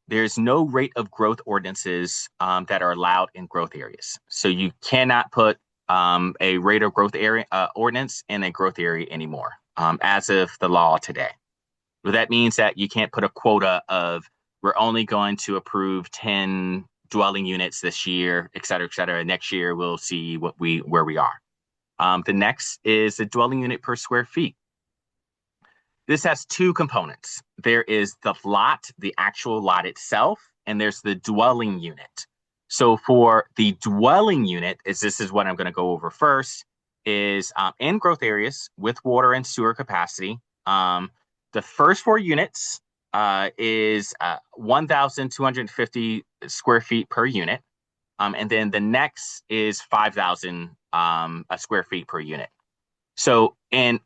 there's no rate of growth ordinances that are allowed in growth areas. So you cannot put a rate of growth area ordinance in a growth area anymore as of the law today. Well, that means that you can't put a quota of we're only going to approve 10 dwelling units this year, et cetera, et cetera. Next year, we'll see where we are. The next is the dwelling unit per square feet. This has 2 components. There is the lot, the actual lot itself, and there's the dwelling unit. So for the dwelling unit, this is what I'm going to go over first, is in growth areas with water and sewer capacity. The first 4 units is 1,250 square feet per unit. And then the next is 5,000 square feet per unit. So, and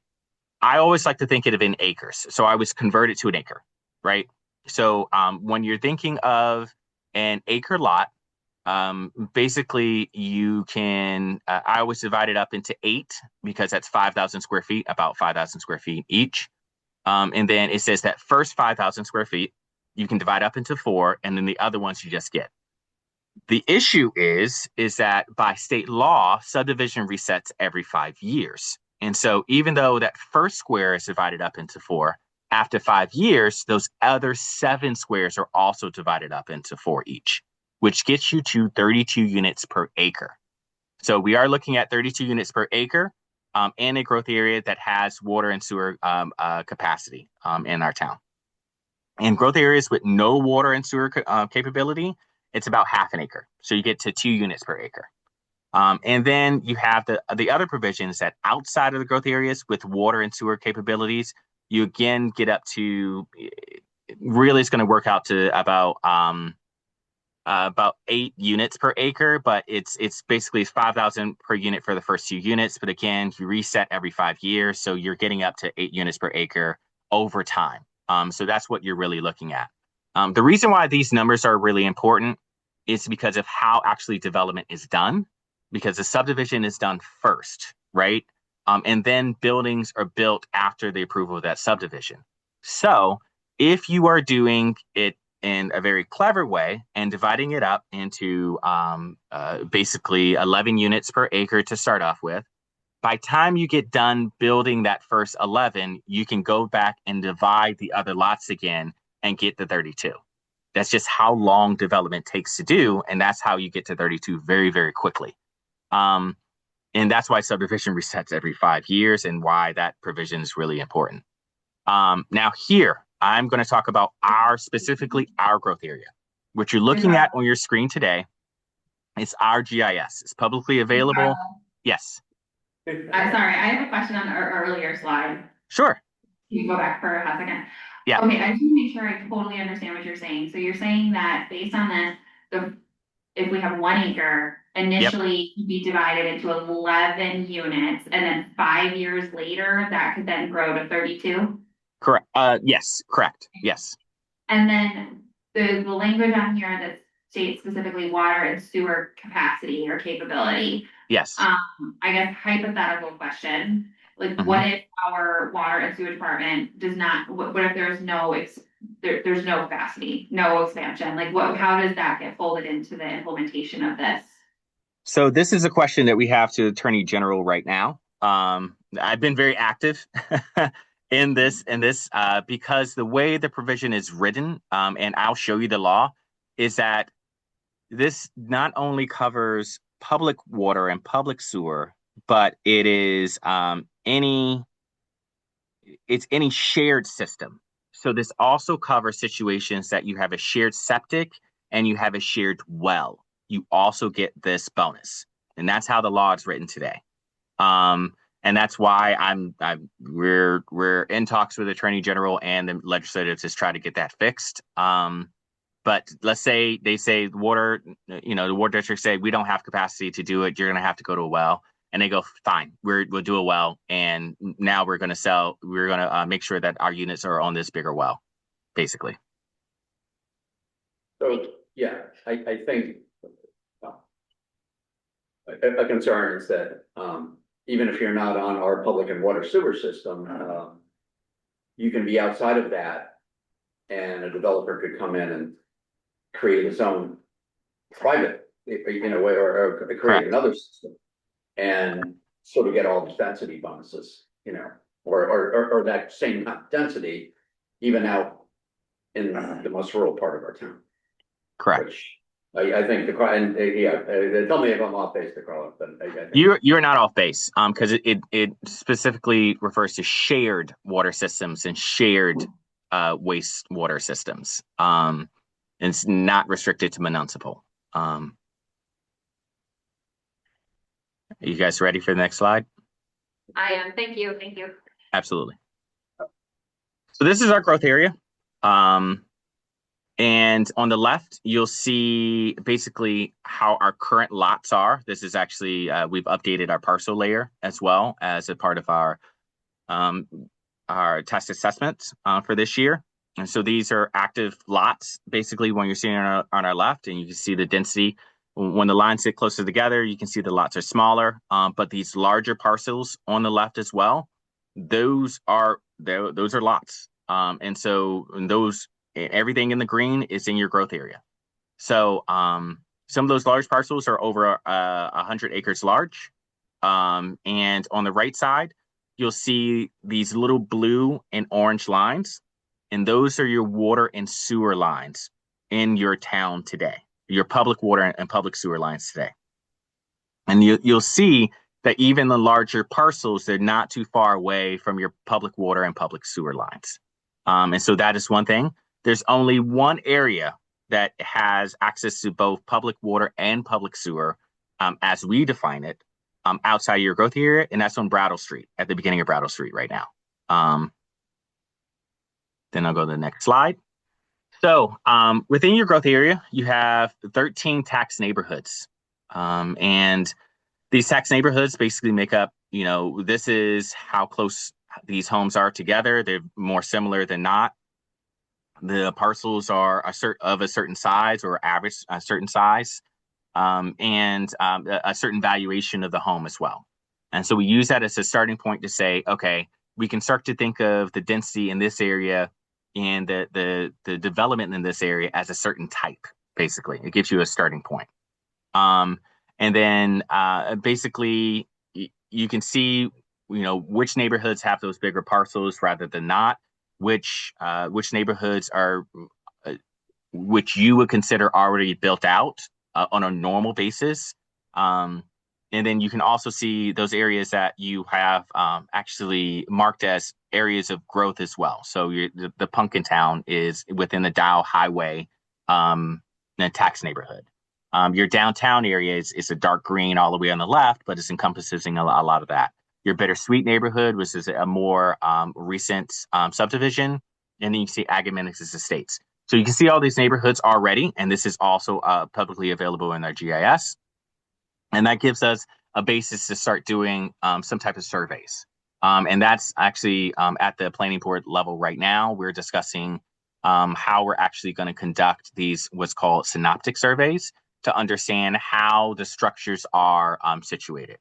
I always like to think of it in acres. So I was converted to an acre, right? So when you're thinking of an acre lot, basically you can, I always divide it up into 8 because that's 5,000 square feet, about 5,000 square feet each. And then it says that first 5,000 square feet, you can divide up into 4, and then the other ones you just get. The issue is that by state law, subdivision resets every 5 years. And so even though that first square is divided up into 4, after 5 years, those other 7 squares are also divided up into 4 each, which gets you to 32 units per acre. So we are looking at 32 units per acre in a growth area that has water and sewer capacity in our town. In growth areas with no water and sewer capability, it's about half an acre. So you get to 2 units per acre. And then you have the other provisions that outside of the growth areas with water and sewer capabilities, you again get up to, really it's going to work out to about 8 units per acre, but it's basically 5,000 per unit for the first 2 units. But again, you reset every 5 years. So you're getting up to 8 units per acre over time. So that's what you're really looking at. The reason why these numbers are really important is because of how actually development is done, because the subdivision is done first, right? And then buildings are built after the approval of that subdivision. So if you are doing it in a very clever way and dividing it up into basically 11 units per acre to start off with, by time you get done building that first 11, you can go back and divide the other lots again and get the 32. That's just how long development takes to do, and that's how you get to 32 very, very quickly. And that's why subdivision resets every 5 years and why that provision is really important. Now here, I'm going to talk about specifically our growth area. What you're looking at on your screen today is our GIS. It's publicly available. Yes. I'm sorry, I have a question on our earlier slide. Sure. Can you go back for a hot second? Yeah. Okay, I just want to make sure I totally understand what you're saying. So you're saying that based on this, if we have 1 acre, initially be divided into 11 units, and then 5 years later, that could then grow to 32? Correct. Yes, correct. Yes. And then the language on here that states specifically water and sewer capacity or capability. Yes. I guess hypothetical question, like what if our water and sewer department does not, what if there's no there's no capacity, no expansion, like how does that get folded into the implementation of this? So this is a question that we have to Attorney General right now. I've been very active in this because the way the provision is written, and I'll show you the law, is that this not only covers public water and public sewer, but it is any shared system. So this also covers situations that you have a shared septic and you have a shared well. You also get this bonus, and that's how the law is written today. And that's why we're in talks with the Attorney General and the legislators to try to get that fixed. But let's say they say the water district say we don't have capacity to do it. You're going to have to go to a well, and they go fine. We'll do a well, and now we're going to make sure that our units are on this bigger well, basically. So, yeah, I think a concern is that, even if you're not on our public and water sewer system, you can be outside of that, and a developer could come in and create his own private, or create another system and sort of get all the density bonuses, or that same density even out in the most rural part of our town. Correct. Which I think tell me if I'm off base, Carla, but I think you're not off base, because it specifically refers to shared water systems and shared wastewater systems. And it's not restricted to municipal. Are you guys ready for the next slide? I am. Thank you. Absolutely. So this is our growth area. And on the left, you'll see basically how our current lots are. This is actually, we've updated our parcel layer as well as a part of our test assessment for this year. And so these are active lots, basically, when you're seeing on our left, and you can see the density. When the lines sit closer together, you can see the lots are smaller, but these larger parcels on the left as well, those are lots. And so everything in the green is in your growth area. So some of those large parcels are over 100 acres large. And on the right side, you'll see these little blue and orange lines. And those are your water and sewer lines in your town today, your public water and public sewer lines today. And you'll see that even the larger parcels, they're not too far away from your public water and public sewer lines. And so that is one thing. There's only one area that has access to both public water and public sewer, as we define it, outside your growth area, and that's on Brattle Street, at the beginning of Brattle Street right now. Then I'll go to the next slide. So within your growth area, you have 13 tax neighborhoods. And these tax neighborhoods basically make up, this is how close these homes are together. They're more similar than not. The parcels are of a certain size or average a certain size, and a certain valuation of the home as well. And so we use that as a starting point to say, okay, we can start to think of the density in this area and the development in this area as a certain type. Basically, it gives you a starting point. And then basically you can see, which neighborhoods have those bigger parcels rather than not. Which neighborhoods are which you would consider already built out on a normal basis. And then you can also see those areas that you have actually marked as areas of growth as well. So the Pumpkin Town is within the Dow Highway tax neighborhood. Your downtown area is a dark green all the way on the left, but it's encompassing a lot of that. Your Bittersweet neighborhood, which is a more recent subdivision, and then you see Agamemnon's Estates. So you can see all these neighborhoods already, and this is also publicly available in our GIS. And that gives us a basis to start doing some type of surveys. And that's actually at the planning board level right now. We're discussing how we're actually going to conduct these what's called synoptic surveys to understand how the structures are situated.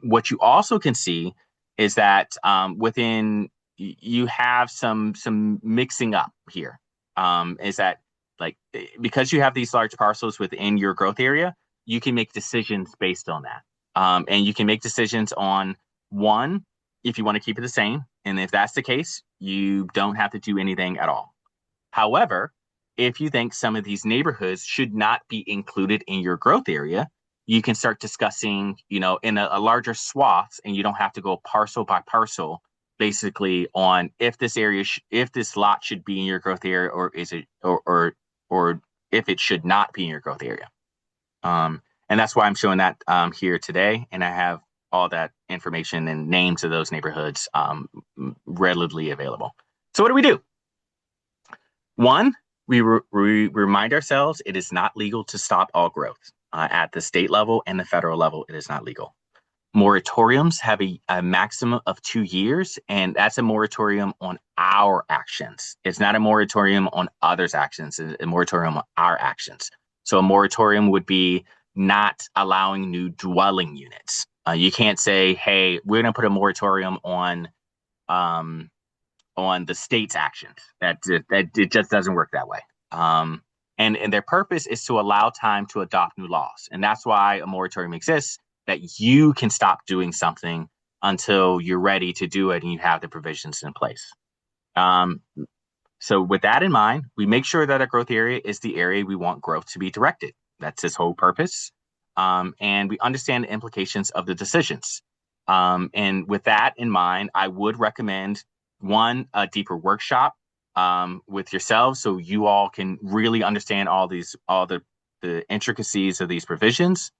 What you also can see is that within you have some mixing up here. Is that like because you have these large parcels within your growth area, you can make decisions based on that. And you can make decisions on one, if you want to keep it the same. And if that's the case, you don't have to do anything at all. However, if you think some of these neighborhoods should not be included in your growth area, you can start discussing, in a larger swath, and you don't have to go parcel by parcel, basically on if this area, if this lot should be in your growth area, or is it, or if it should not be in your growth area. And that's why I'm showing that here today, and I have all that information and names of those neighborhoods readily available. So what do? One, we remind ourselves it is not legal to stop all growth. At the state level and the federal level, it is not legal. Moratoriums have a maximum of 2 years, and that's a moratorium on our actions. It's not a moratorium on others' actions, it's a moratorium on our actions. So a moratorium would be not allowing new dwelling units. You can't say, hey, we're going to put a moratorium on the state's actions. That it just doesn't work that way. And their purpose is to allow time to adopt new laws. And that's why a moratorium exists, that you can stop doing something until you're ready to do it and you have the provisions in place. So with that in mind, we make sure that our growth area is the area we want growth to be directed. That's its whole purpose. And we understand the implications of the decisions. And with that in mind, I would recommend a deeper workshop with yourselves, so you all can really understand all the intricacies of these provisions,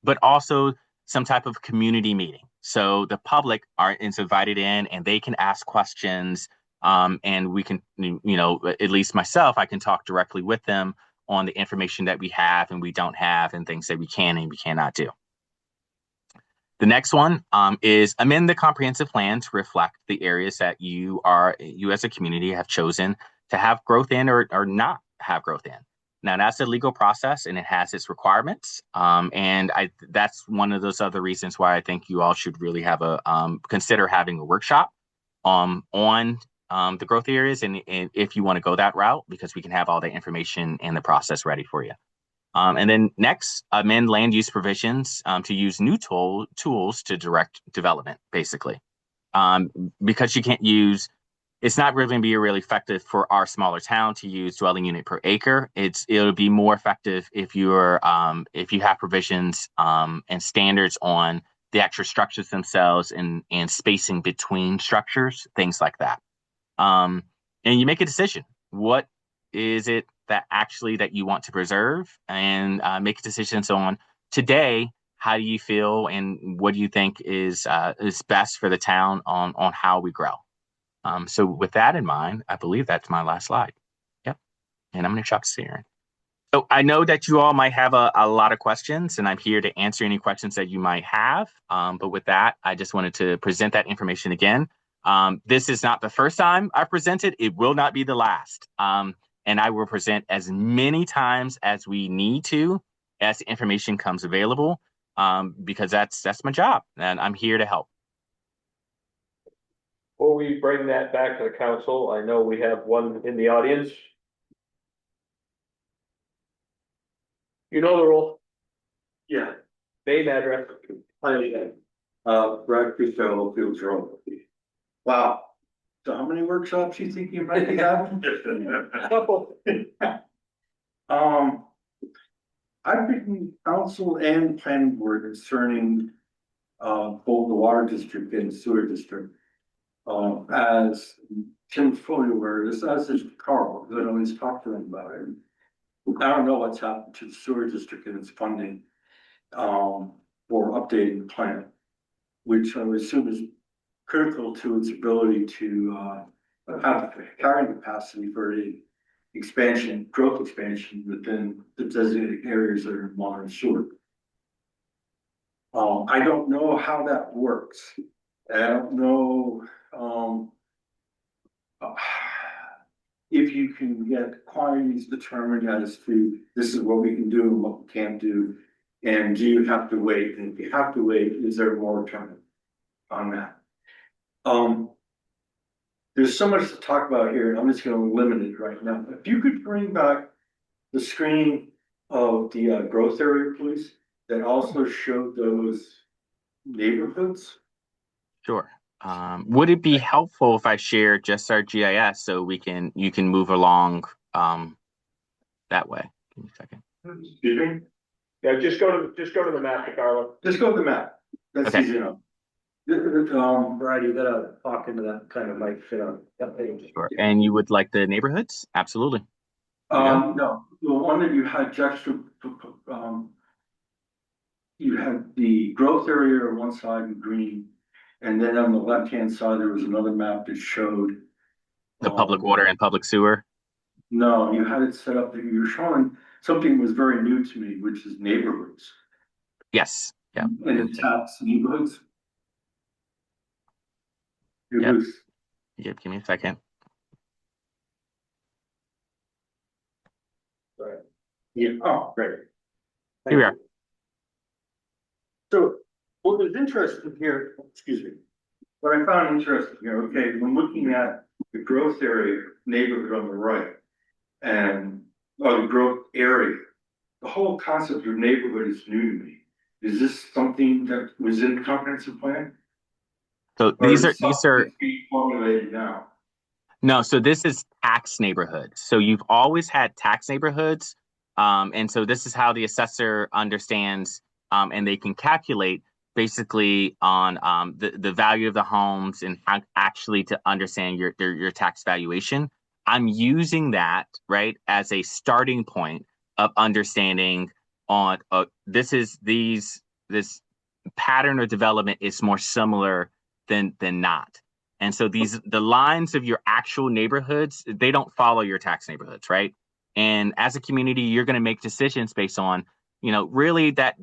but also some type of community meeting. So the public is invited in and they can ask questions, and we can, at least myself, I can talk directly with them on the information that we have and we don't have, and things that we can and we cannot do. The next one is amend the comprehensive plan to reflect the areas that you as a community have chosen to have growth in or not have growth in. Now, that's a legal process and it has its requirements. And that's one of those other reasons why I think you all should really have consider having a workshop on the growth areas, and if you want to go that route, because we can have all the information and the process ready for you. And then next, amend land use provisions to use new tools to direct development, basically. Because you can't it's not really going to be really effective for our smaller town to use dwelling unit per acre. It'll be more effective if you have provisions and standards on the actual structures themselves and spacing between structures, things like that. And you make a decision. What is it that you want to preserve, and make decisions on today? How do you feel, and what do you think is best for the town on how we grow? So with that in mind, I believe that's my last slide. Yep. And I'm going to chuck Sharon. So I know that you all might have a lot of questions, and I'm here to answer any questions that you might have. But with that, I just wanted to present that information again. This is not the first time I presented. It will not be the last. And I will present as many times as we need to as the information comes available, because that's my job, and I'm here to help. Before we bring that back to the council, I know we have one in the audience. You know the rule. Yeah. Name, address. Brad Cristo, Fields Road. Wow. So how many workshops you think you might be having? Couple. I've been council and planning board concerning both the water district and sewer district. As Tim's fully aware, this as is Carl, because I always talk to him about it. I don't know what's happened to the sewer district and its funding for updating the plan, which I would assume is critical to its ability to have the carrying capacity for the expansion, growth expansion within the designated areas that are in modern sewer. I don't know how that works. I don't know, if you can get quantities determined as to this is what we can do and what we can't do. And do you have to wait? And if you have to wait, is there more time on that? There's so much to talk about here, and I'm just gonna limit it right now. If you could bring back the screen of the growth area, please, that also showed those neighborhoods. Sure. Would it be helpful if I share just our GIS so you can move along that way? Give me a second. Excuse me? Yeah, just go to the map, Carla. Just go to the map. That's Okay. easy enough. Brad, you gotta talk into that kind of mic, Sure. And you would like the neighborhoods? Absolutely. No, the one that you had you had the growth area on one side in green, and then on the left-hand side, there was another map that showed. The public water and public sewer. No, you had it set up that you were showing something that was very new to me, which is neighborhoods. Yes. Yeah. And it taps neighborhoods. It Yep. was, Yep. Give me a second. yeah, oh, great. Here we are. So what was interesting here, excuse me, what I found interesting here, okay, when looking at the growth area neighborhood on the right and the growth area, the whole concept of neighborhood is new to me. Is this something that was in the comprehensive plan? So Or these is are it something that's being formulated now? no, so this is tax neighborhoods. So you've always had tax neighborhoods. And so this is how the assessor understands and they can calculate basically on the value of the homes and how actually to understand your tax valuation. I'm using that, right, as a starting point of understanding on this pattern of development is more similar than not. And so the lines of your actual neighborhoods, they don't follow your tax neighborhoods, right? And as a community, you're going to make decisions based on, really that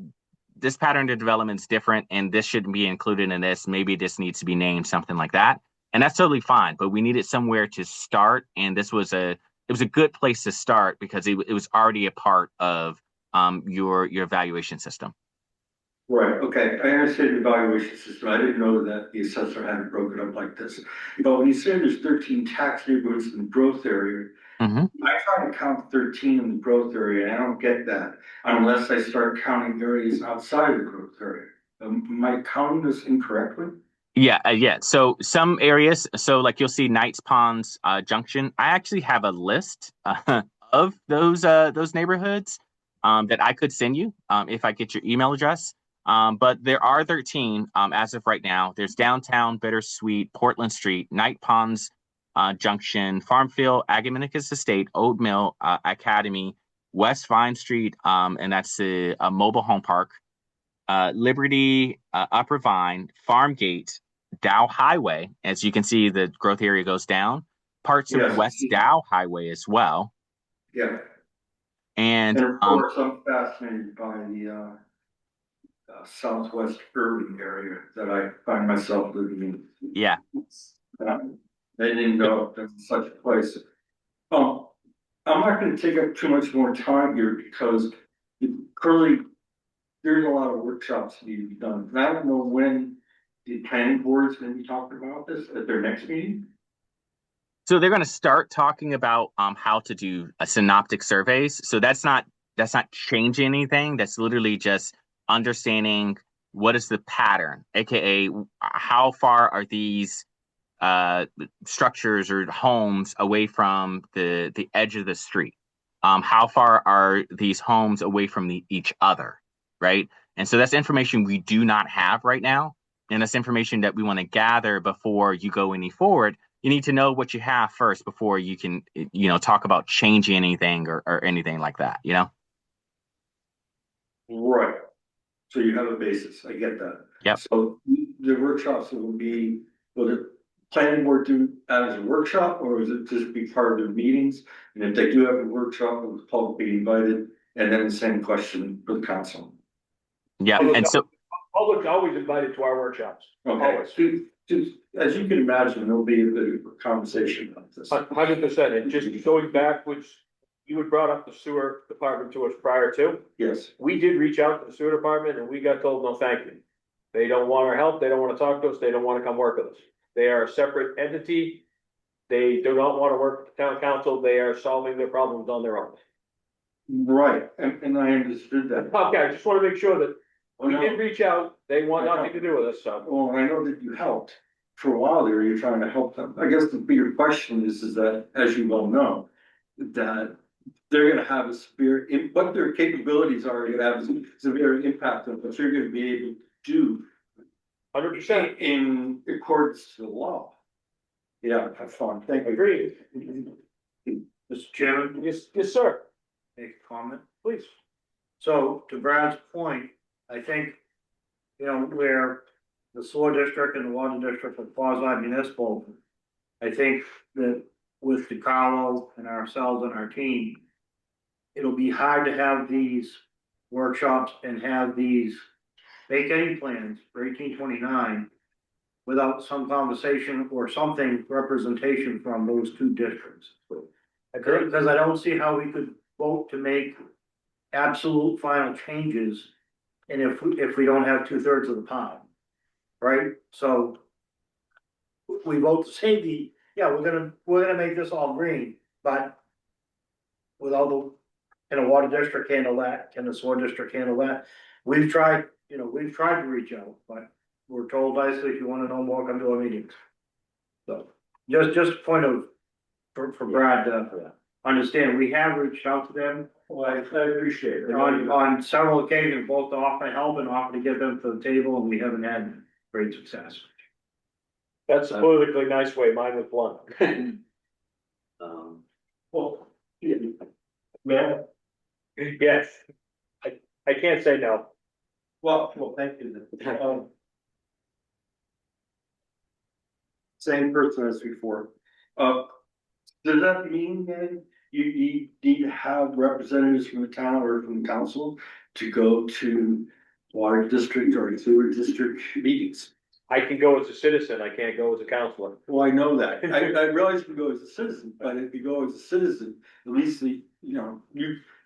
this pattern of development is different and this shouldn't be included in this. Maybe this needs to be named something like that. And that's totally fine, but we needed somewhere to start. And it was a good place to start because it was already a part of your evaluation system. Right, okay, I understand the evaluation system, I didn't know that the assessor had it broken up like this. But when you say there's 13 tax neighborhoods in the growth area, Mm-hmm. I try to count 13 in the growth area, and I don't get that unless I start counting areas outside of the growth area. Am I counting this incorrectly? Yeah. So some areas, so like you'll see Knights Ponds Junction. I actually have a list of those neighborhoods that I could send you if I get your email address. But there are 13 as of right now. There's Downtown, Bittersweet, Portland Street, Knight Ponds Junction, Farmfield, Agamenicus Estate, Old Mill, Academy, West Vine Street, and that's a mobile home park. Liberty, Upper Vine, Farmgate, Dow Highway. As you can see, the growth area goes down. Parts of West Dow Highway as well. Yeah. And of course, I'm fascinated by the southwest urban area that I find myself living in. Yeah. They didn't know there's such a place. I'm not going to take up too much more time here because clearly there's a lot of workshops that need to be done. And I don't know when the planning board is going to be talking about this at their next meeting. So they're going to start talking about how to do synoptic surveys. So that's not changing anything. That's literally just understanding what is the pattern, aka how far are these structures or homes away from the edge of the street. How far are these homes away from each other, right? And so that's information we do not have right now. And that's information that we want to gather before you go any forward. You need to know what you have first before you can, talk about changing anything or anything like that, Right. So you have a basis, I get that. Yep. So the workshops will the planning board do as a workshop, or is it just be part of their meetings? And if they do have a workshop, will the public be invited? And then the same question for the council. Yeah. And so, Public's always invited to our workshops. Okay, Always. as you can imagine, there'll be a bit of a conversation about this. 100%, and just going back, which you had brought up the sewer department to us prior to. Yes, We did reach out to the sewer department and we got told, no, thank you. They don't want our help, they don't wanna talk to us, they don't wanna come work with us. They are a separate entity. They do not wanna work with the town council, they are solving their problems on their own. right, and I understood that. Okay, I just wanna make sure that Oh, we no. did reach out, they want nothing to do with us, so. Well, I know that you helped for a while there, you're trying to help them. I guess the bigger question is that, as you well know, that they're gonna have a severe, what their capabilities are, gonna have a severe impact on what you're gonna be able to do 100%, in accordance to the law. Yeah, have fun, thank you. agreed. Mr. Chairman, Yes, sir, make a comment. please. So to Brad's point, I think, where the sewer district and the water district are quasi municipal, I think that with DeCarlo and ourselves and our team, it'll be hard to have these workshops and have these make any plans for 1829 without some conversation or something representation from those two districts. Because I don't see how we could vote to make absolute final changes. And if we don't have 2/3 of the pie, right? So we vote to save we're gonna make this all green, but without can a water district handle that? Can the sewer district handle that? We've tried to reach out, but we're told basically, if you wanna know more, come to our meetings. So just a point of, for Brad to understand, we have reached out to them. Well, I appreciate it. On several occasions, both to offer help and offer to get them to the table, and we haven't had great success. That's a politically nice way, mine was blunt. Well, yeah. Man, Yes, I can't say no. well, thank you. Same person as before. Does that mean then you need to have representatives from the town or from the council to go to water district or sewer district meetings? I can go as a citizen, I can't go as a counselor. Well, I know that. I realize you can go as a citizen, but if you go as a citizen, at least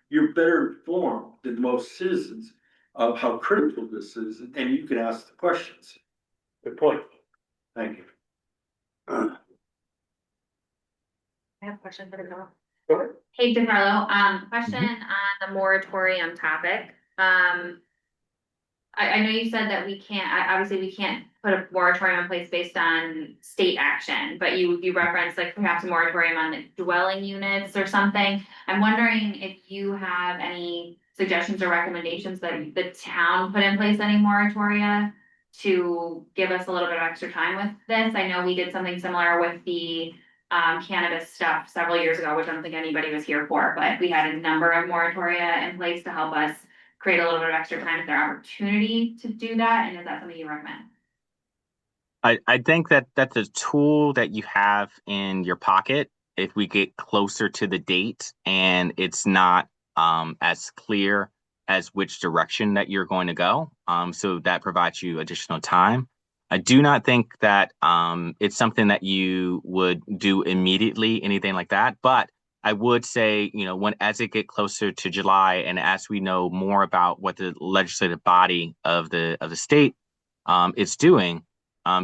you're better informed than most citizens of how critical this is, and you can ask the questions. Good point. Thank you. I have a question for the girl. Go ahead. Hey, DeCarlo, question on the moratorium topic. I know you said that we can't, obviously we can't put a moratorium in place based on state action, but you referenced like perhaps a moratorium on the dwelling units or something. I'm wondering if you have any suggestions or recommendations that the town put in place any moratoria to give us a little bit of extra time with this. I know we did something similar with the cannabis stuff several years ago, which I don't think anybody was here for, but we had a number of moratoria in place to help us create a little bit of extra time if there opportunity to do that. And is that something you recommend? I think that that's a tool that you have in your pocket if we get closer to the date and it's not as clear as which direction that you're going to go. So that provides you additional time. I do not think that it's something that you would do immediately, anything like that. But I would say, as it get closer to July and as we know more about what the legislative body of the state is doing,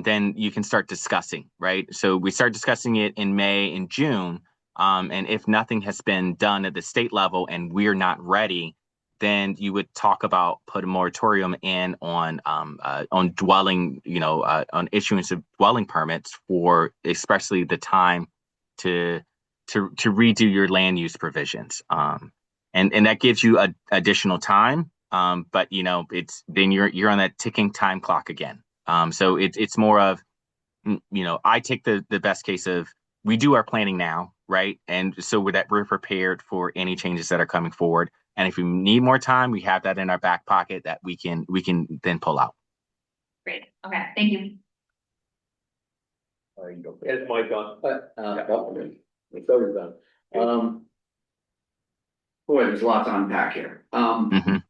then you can start discussing, right? So we start discussing it in May and June. And if nothing has been done at the state level and we're not ready, then you would talk about put a moratorium in on dwelling, on issuance of dwelling permits for especially the time to to redo your land use provisions. And that gives you additional time. But you know, it's then you're on that ticking time clock again. So it's more of, you know, I take the best case of we do our planning now, right? And so we're prepared for any changes that are coming forward. And if we need more time, we have that in our back pocket that we can then pull out. Great, okay, thank you. It's Mike on. It's over done. Boy, there's lots to unpack here. Mhm.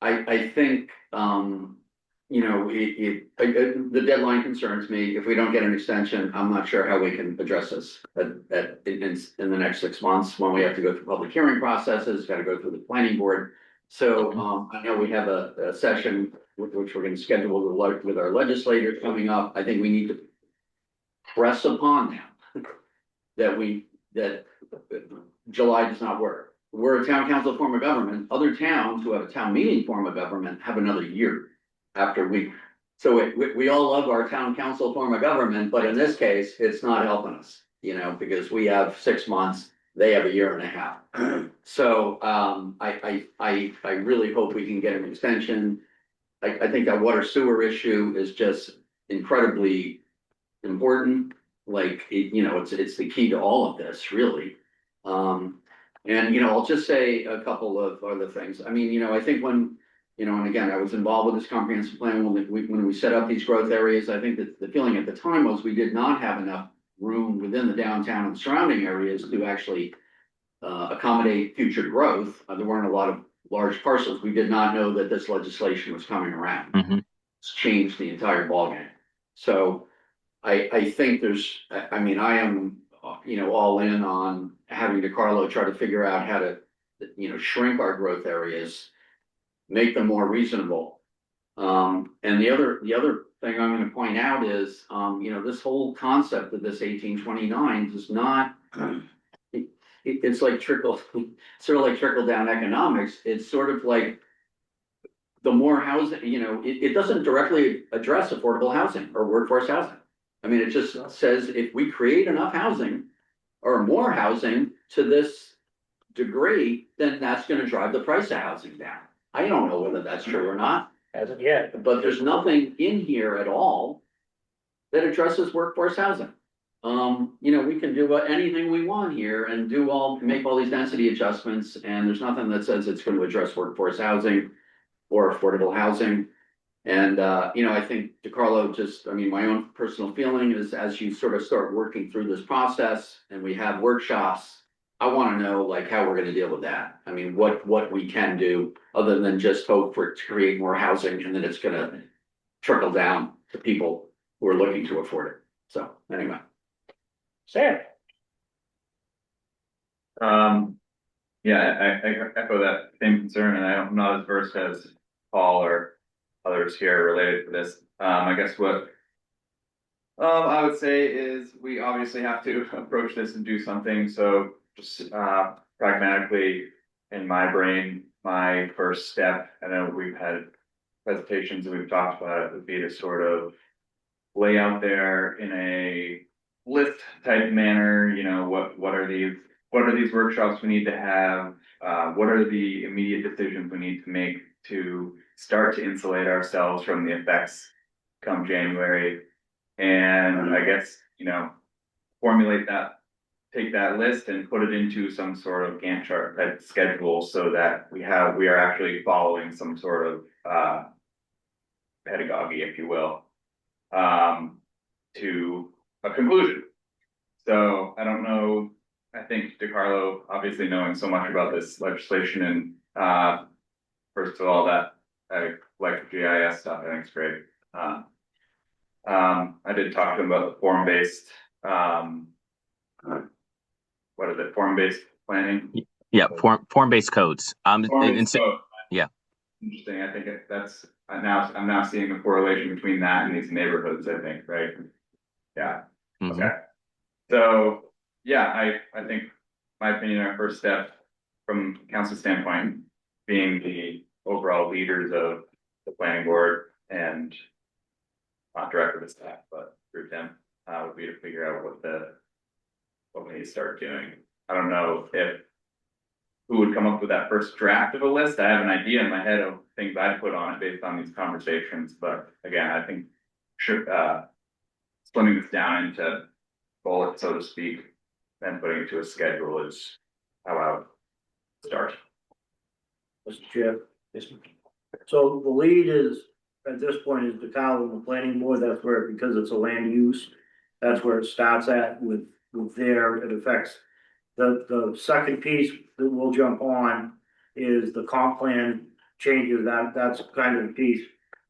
I think, you know, the deadline concerns me. If we don't get an extension, I'm not sure how we can address this in the next 6 months when we have to go through public hearing processes, got to go through the planning board. So, I know we have a session which we're going to schedule with our legislators coming up. I think we need to press upon them that July does not work. We're a town council form of government. Other towns who have a town meeting form of government have another year after we all love our town council form of government, but in this case, it's not helping us, you know, because we have 6 months, they have a year and a half. So, I really hope we can get an extension. I think that water sewer issue is just incredibly important. Like, you know, it's the key to all of this, really. And, you know, I'll just say a couple of other things. I mean, you know, I think when, you know, and again, I was involved with this comprehensive plan when we set up these growth areas. I think that the feeling at the time was we did not have enough room within the downtown and surrounding areas to actually accommodate future growth. There weren't a lot of large parcels. We did not know that this legislation was coming around. Mhm. It's changed the entire ballgame. So I think I mean, I am, you know, all in on having DeCarlo try to figure out how to, you know, shrink our growth areas, make them more reasonable. And the other thing I'm gonna point out is, you know, this whole concept of this 1829 does not, it's like sort of like trickle down economics. It's sort of like the more housing, you know, it doesn't directly address affordable housing or workforce housing. I mean, it just says if we create enough housing or more housing to this degree, then that's gonna drive the price of housing down. I don't know whether that's true or not, As of yet. but there's nothing in here at all that addresses workforce housing. You know, we can do anything we want here and make all these density adjustments, and there's nothing that says it's going to address workforce housing or affordable housing. And, you know, I think DeCarlo I mean, my own personal feeling is as you sort of start working through this process and we have workshops, I want to know like how we're going to deal with that. I mean, what we can do other than just hope for it to create more housing and then it's going to trickle down to people who are looking to afford it. So anyway. Sam? Yeah, I echo that same concern, and I'm not as versed as Paul or others here related to this. I guess what I would say is we obviously have to approach this and do something. So just pragmatically, in my brain, my first step, I know we've had presentations and we've talked about it, would be to sort of lay out there in a list type manner, you know, what are these workshops we need to have? What are the immediate decisions we need to make to start to insulate ourselves from the effects come January? And I guess, you know, take that list and put it into some sort of Gantt chart type schedule so that we are actually following some sort of pedagogy, if you will, to a conclusion. So I don't know, I think DeCarlo, obviously knowing so much about this legislation and first of all, that I like the GIS stuff, I think it's great. I did talk to him about the form-based, what is it, form-based planning? Yeah, form-based codes. Form-based code. Yeah. Interesting, I think I'm now seeing a correlation between that and these neighborhoods, I think, right? Yeah, Mhm. okay. So, yeah, I think my opinion, our first step from council standpoint, being the overall leaders of the planning board and not director of staff, but through them, would be to figure out what we need to start doing. I don't know if who would come up with that first draft of a list. I have an idea in my head of things I'd put on it based on these conversations, but again, I think splitting this down into bullets, so to speak, and putting it to a schedule is how I would start. Mr. Chair. So the lead is, at this point, is DeKalb and the planning board. That's where, because it's a land use, that's where it starts at with there, it affects. The second piece that we'll jump on is the comp plan changes, that's kind of the piece.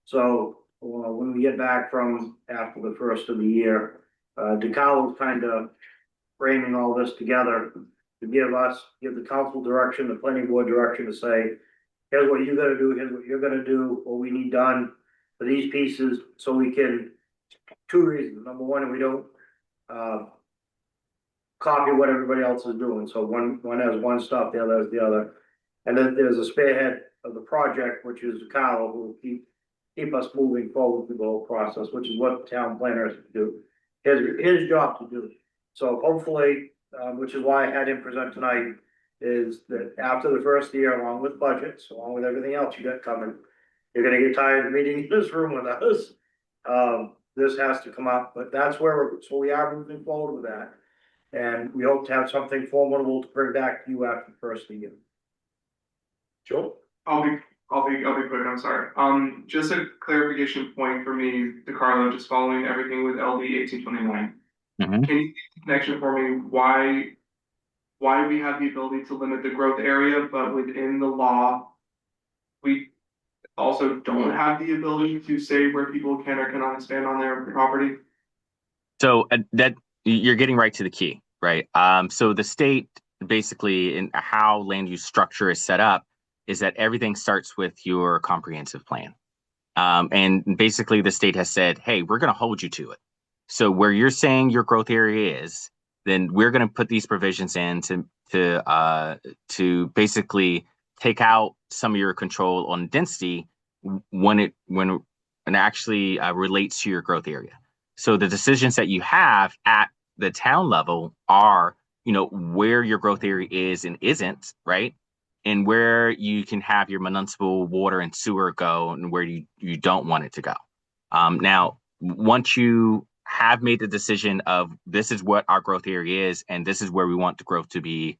So, when we get back from after the first of the year, DeKalb is kind of framing all this together to give the council direction, the planning board direction to say, here's what you gotta do, here's what you're gonna do, what we need done for these pieces, so we can, two reasons. Number one, we don't, copy what everybody else is doing. So one has one stuff, the other has the other. And then there's a spearhead of the project, which is Kyle, who will keep us moving forward through the whole process, which is what the town planner has to do. His job to do. So hopefully, which is why I had him present tonight, is that after the first year, along with budgets, along with everything else you got coming, you're gonna get tired of meeting in this room with us. This has to come up, but that's where we are moving forward with that. And we hope to have something formidable to bring back to you after the first of the year. Joe? I'll be quick, I'm sorry. Just a clarification point for me, DeCarlo, just following everything with LD 1829. Mhm. Can you make the connection for me, why we have the ability to limit the growth area, but within the law, we also don't have the ability to say where people can or cannot expand on their property? So that you're getting right to the key, right? So the state basically, in how land use structure is set up, is that everything starts with your comprehensive plan. And basically the state has said, hey, we're going to hold you to it. So where you're saying your growth area is, then we're going to put these provisions in to basically take out some of your control on density when it actually relates to your growth area. So the decisions that you have at the town level are, where your growth area is and isn't, right? And where you can have your municipal water and sewer go and where you don't want it to go. Now, once you have made the decision of this is what our growth area is and this is where we want the growth to be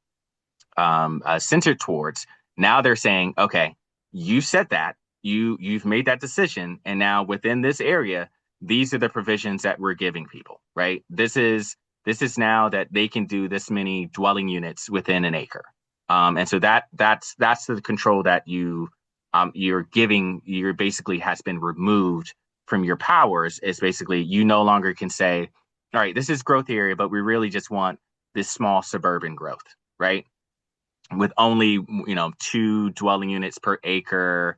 centered towards, now they're saying, okay, you said that, you've made that decision, and now within this area, these are the provisions that we're giving people, right? This is now that they can do this many dwelling units within an acre. And so that's the control that you're giving, you're basically has been removed from your powers. Is basically you no longer can say, all right, this is growth area, but we really just want this small suburban growth, right? With only 2 dwelling units per acre,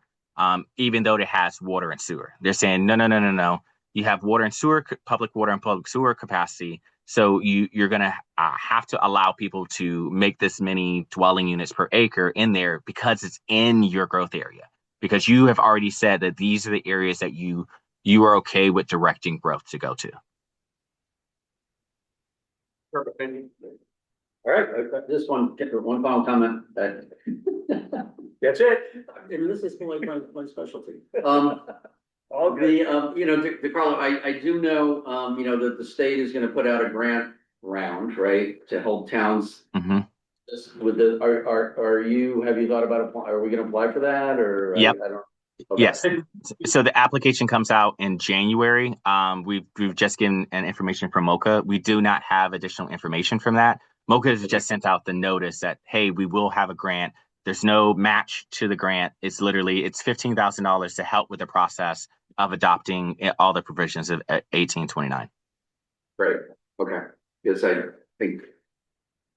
even though it has water and sewer. They're saying no. You have water and sewer, public water and public sewer capacity. So you're going to have to allow people to make this many dwelling units per acre in there because it's in your growth area. Because you have already said that these are the areas that you are okay with directing growth to go to. Perfect, thank you. All right, I've got this one final comment. That's it. And this is like my specialty. All the, DeCarlo, I do know, that the state is gonna put out a grant round, right, to help towns. Mm-hmm. With have you thought about, are we gonna apply for that, or? Yep. I don't. Okay. Yes. So the application comes out in January. We've just given an information from MOCA. We do not have additional information from that. MOCA has just sent out the notice that, hey, we will have a grant. There's no match to the grant. It's $15,000 to help with the process of adopting all the provisions of 1829. Great. Okay. Because I think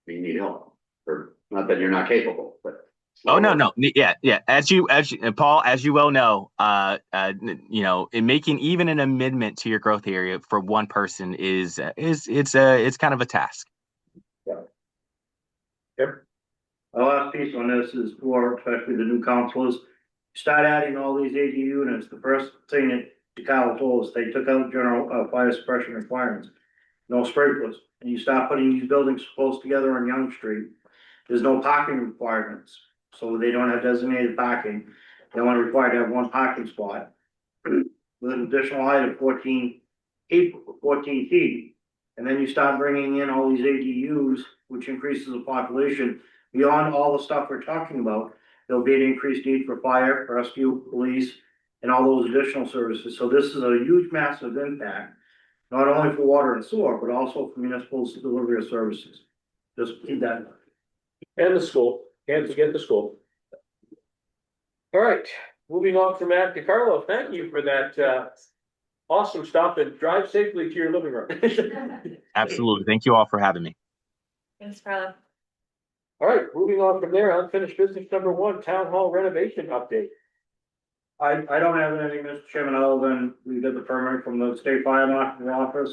we need help, or not that you're not capable, but. Oh, no. Yeah. As you, Paul, as you well know, in making even an amendment to your growth area for one person it's kind of a task. Yeah. Yep. The last piece on this is for especially the new councilors. Start adding all these AD units. The first thing that DeKalb told us, they took out general fire suppression requirements. no sprinklers, and you start putting these buildings close together on Young Street, there's no parking requirements, so they don't have designated parking. They only required to have one parking spot with an additional height of 14 feet. And then you start bringing in all these ADUs, which increases the population. Beyond all the stuff we're talking about, there'll be an increased need for fire, rescue, police, and all those additional services. So this is a huge, massive impact, not only for water and sewer, but also for municipal delivery of services. Just keep that in mind. And the school, can't forget the school. All right, moving on from that, DeCarlo, thank you for that, awesome stop, and drive safely to your living room. Absolutely. Thank you all for having me. Thanks, Carla. All right, moving on from there, unfinished business number 1, town hall renovation update. I don't have anything, Mr. Chairman, other than we got the permit from the state fire marshal's office.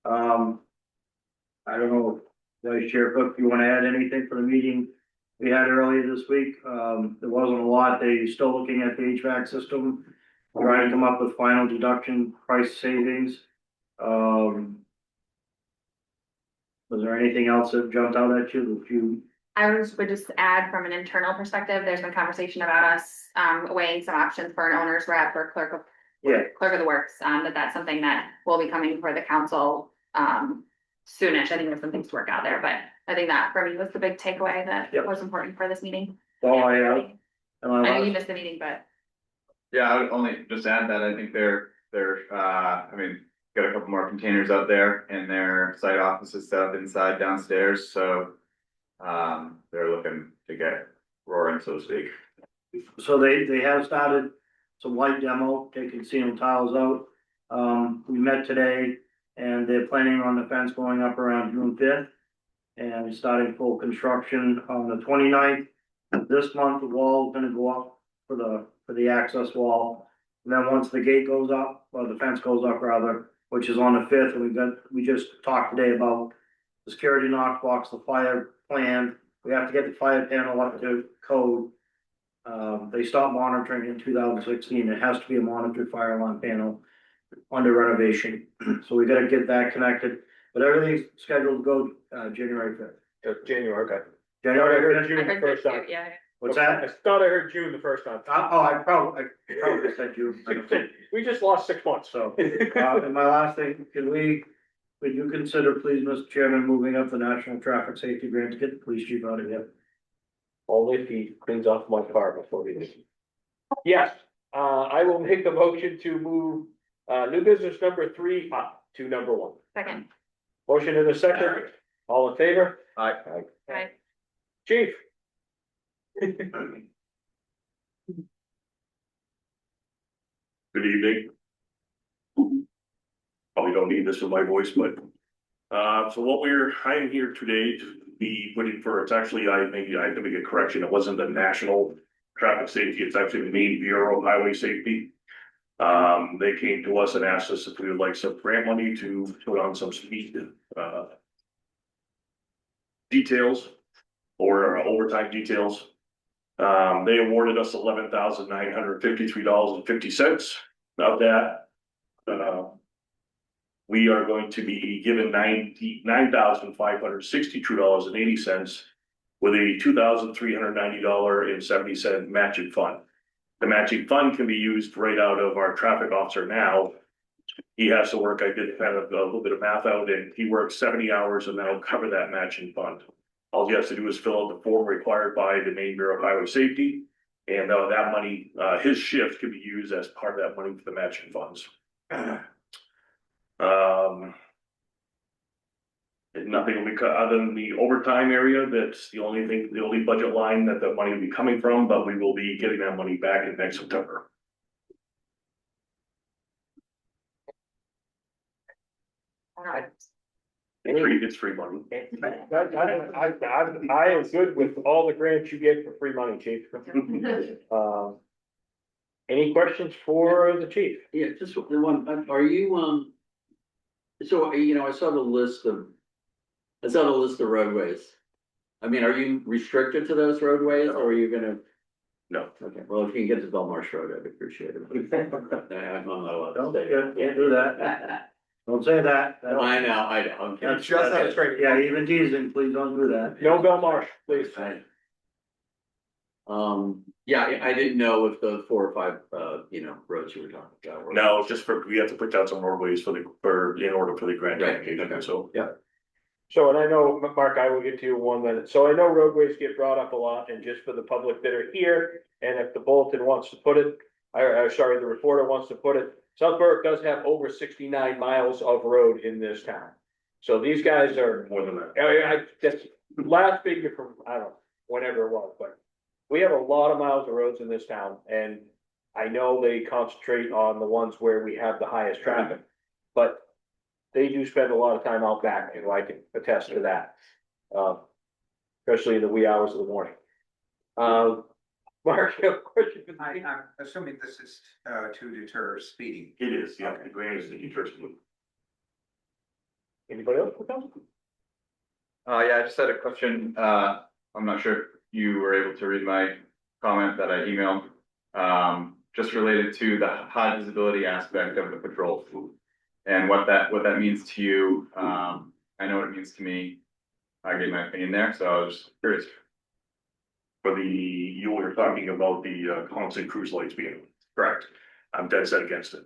I don't know, Vice Chair Cook, if you wanna add anything for the meeting we had earlier this week. There wasn't a lot. They're still looking at the HVAC system, trying to come up with final deduction price savings. Was there anything else that jumped out at you that you? Would just add from an internal perspective, there's been conversation about us, weighing some options for an owner's rep or clerk of the works, that's something that will be coming for the council, soonish. I think there's some things to work out there, but I think that for me was the big takeaway that Yep. was important for this meeting. Well, I know you missed the meeting, but Yeah, I would only just add that I think I mean, got a couple more containers out there and their site offices set up inside downstairs, so. They're looking to get roaring, so to speak. So they have started some light demo, taking ceiling tiles out. We met today and they're planning on the fence going up around June 5th. And starting full construction on the 29th. This month, the wall's gonna go up for the access wall. And then once the gate goes up, or the fence goes up rather, which is on the 5th, and we just talked today about the security knock box, the fire plan. We have to get the fire panel up to code. They stopped monitoring in 2016. It has to be a monitored fire alarm panel under renovation. So we gotta get that connected, but everything's scheduled to go, January 5th. January, okay. January I 5th. June heard first that time. too, yeah. What's I that? thought I heard June the first time. I probably said June. We just lost 6 months, So, and my last thing, would you consider, please, Mr. Chairman, moving up the national traffic safety grant to get the police chief out of here? Only if he cleans off my car before we leave. Yes, I will make a motion to move, new business number 3 up to number 1. Second, Motion in a second, all in favor? Aye. right, Chief? Good evening. Probably don't need this in my voice, but, so I'm here today to be putting for, it's actually, I have to make a correction, it wasn't the National Traffic Safety, it's actually the Maine Bureau of Highway Safety. They came to us and asked us if we would like some grant money to put on some speed, details or overtime details. They awarded us $11,953.50. Of that, we are going to be given $99,562.80 with a $2,390.70 matching fund. The matching fund can be used right out of our traffic officer now. He has to work, I did kind of a little bit of math out, and he works 70 hours and that'll cover that matching fund. All he has to do is fill out the form required by the Maine Bureau of Highway Safety. And that money, his shift can be used as part of that money for the matching funds. And nothing will be cut other than the overtime area. That's the only budget line that the money will be coming from, but we will be getting that money back in next September. all right. It's free money. I am good with all the grants you get for free money, Chief. Any questions for the chief? Yeah, just one, are you, so, I saw the list of roadways. I mean, are you restricted to those roadways or are you gonna? No. Okay, well, if you can get to Belmarsh Road, I'd appreciate it. I'm not allowed to Don't stay. do that. Don't say that. I know, I'm kidding. That's just That's right. Yeah, even teasing, please don't do that. No Bill Marsh, please. Right. Yeah, I didn't know if the 4 or 5, roads you were talking about were. No, it's just we have to put down some roadways in order for the grant Right, application, okay. so. Yeah. So, and I know, Mark, I will get to you in 1 minute. So I know roadways get brought up a lot, and just for the public that are here, and if the bulletin wants to put it, sorry, the reporter wants to put it, South Berwick does have over 69 miles of road in this town. So these guys are, More than that. that's last figure from, I don't know, whenever it was, but we have a lot of miles of roads in this town, and I know they concentrate on the ones where we have the highest traffic, but they do spend a lot of time out back, and I can attest to that. Especially in the wee hours of the morning. Mark, you have a question? I'm assuming this is to deter speeding. It is, yeah, the grant is the deterrent. Anybody else? Yeah, I just had a question. I'm not sure if you were able to read my comment that I emailed. Just related to the high visibility aspect of the patrol. And what that means to you. I know what it means to me. I gave my opinion there, so I was just curious. For you were talking about the constant cruise lights being correct. I'm dead set against it.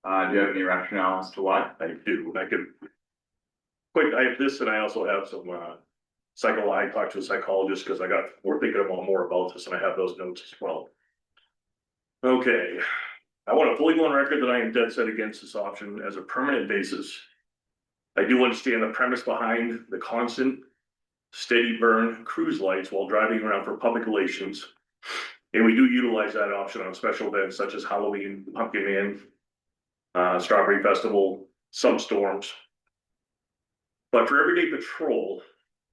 Do you have any rationale as to why? I do, I have this, and I also have some, I talked to a psychologist because we're thinking about more about this, and I have those notes as well. Okay, I want to fully go on record that I am dead set against this option as a permanent basis. I do understand the premise behind the constant steady burn cruise lights while driving around for public relations. And we do utilize that option on special events such as Halloween, Pumpkin Man, Strawberry Festival, some storms. But for everyday patrol,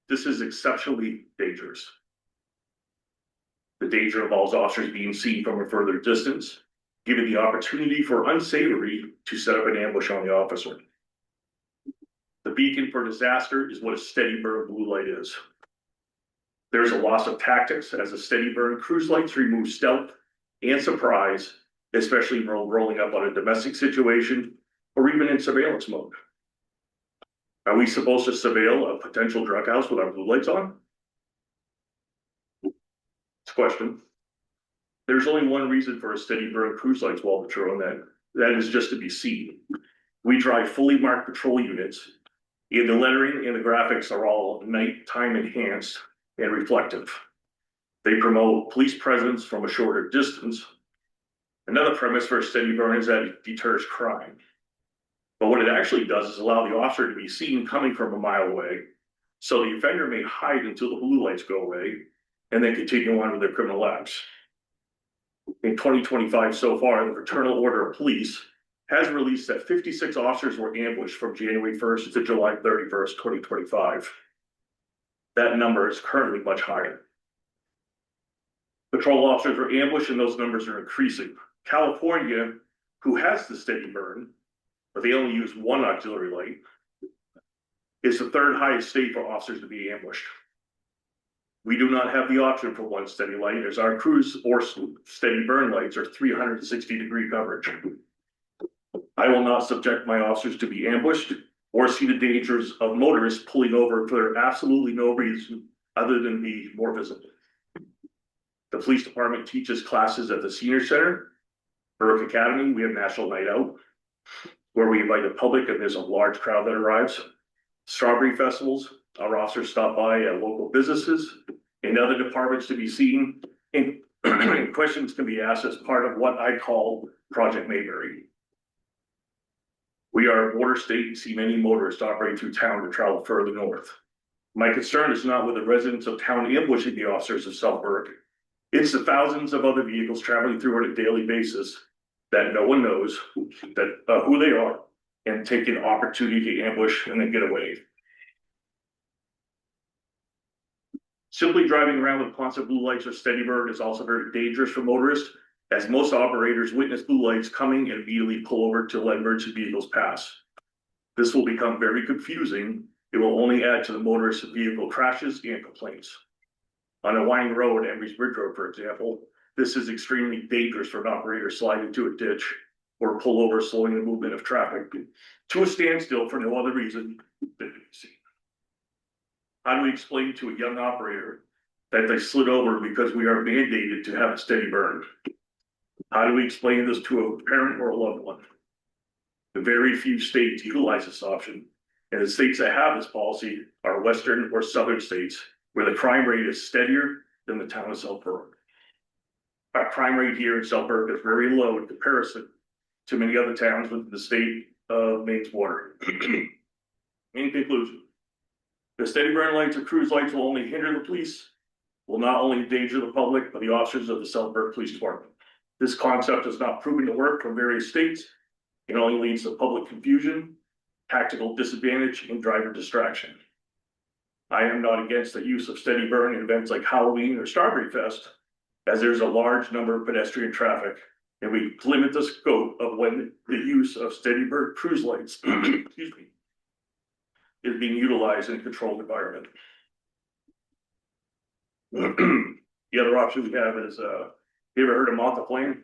this is exceptionally dangerous. The danger involves officers being seen from a further distance, giving the opportunity for unsavory to set up an ambush on the officer. The beacon for disaster is what a steady burn blue light is. There's a loss of tactics as a steady burn cruise lights remove stealth and surprise, especially when rolling up on a domestic situation or even in surveillance mode. Are we supposed to surveil a potential drug house with our blue lights on? It's a question. There's only one reason for a steady burn cruise lights while patrolling, that is just to be seen. We drive fully marked patrol units, and the lettering and the graphics are all nighttime enhanced and reflective. They promote police presence from a shorter distance. Another premise for a steady burn is that it deters crime. But what it actually does is allow the officer to be seen coming from a mile away, so the offender may hide until the blue lights go away, and then continue on with their criminal acts. In 2025 so far, the Fraternal Order of Police has released that 56 officers were ambushed from January 1st to July 31st, 2025. That number is currently much higher. Patrol officers were ambushed and those numbers are increasing. California, who has the steady burn, but they only use one auxiliary light, is the 3rd highest state for officers to be ambushed. We do not have the option for one steady light, as our cruise or steady burn lights are 360-degree coverage. I will not subject my officers to be ambushed or see the dangers of motorists pulling over for absolutely no reason other than be more visible. The police department teaches classes at the senior center. Berwick Academy, we have National Night Out, where we invite the public and there's a large crowd that arrives. Strawberry festivals, our officers stop by at local businesses and other departments to be seen, and questions can be asked as part of what I call Project Mayberry. We are a border state and see many motorists operate through town to travel further north. My concern is not with the residents of town ambushing the officers of South Berwick. It's the thousands of other vehicles traveling through on a daily basis that no one knows that who they are and take an opportunity to ambush and then get away. Simply driving around with constant blue lights or steady burn is also very dangerous for motorists, as most operators witness blue lights coming and immediately pull over to let emergency vehicles pass. This will become very confusing. It will only add to the motorist vehicle crashes and complaints. On a winding road, Embry's Bridge Road, for example, this is extremely dangerous for an operator sliding into a ditch or pull over, slowing the movement of traffic to a standstill for no other reason than to be seen. How do we explain to a young operator that they slid over because we are mandated to have a steady burn? How do we explain this to a parent or a loved one? The very few states utilize this option, and the states that have this policy are western or southern states, where the crime rate is steadier than the town of Selkirk. Our crime rate here in Selkirk is very low in comparison to many other towns within the state of Maine's border. In conclusion, the steady burn lights or cruise lights will only hinder the police, will not only endanger the public, but the officers of the Selkirk Police Department. This concept is not proven to work from various states. It only leads to public confusion, tactical disadvantage, and driver distraction. I am not against the use of steady burn in events like Halloween or Strawberry Fest, as there's a large number of pedestrian traffic, and we limit the scope of when the use of steady burn cruise lights, excuse me, is being utilized in a controlled environment. The other option we have is, you ever heard of Moth the Flame?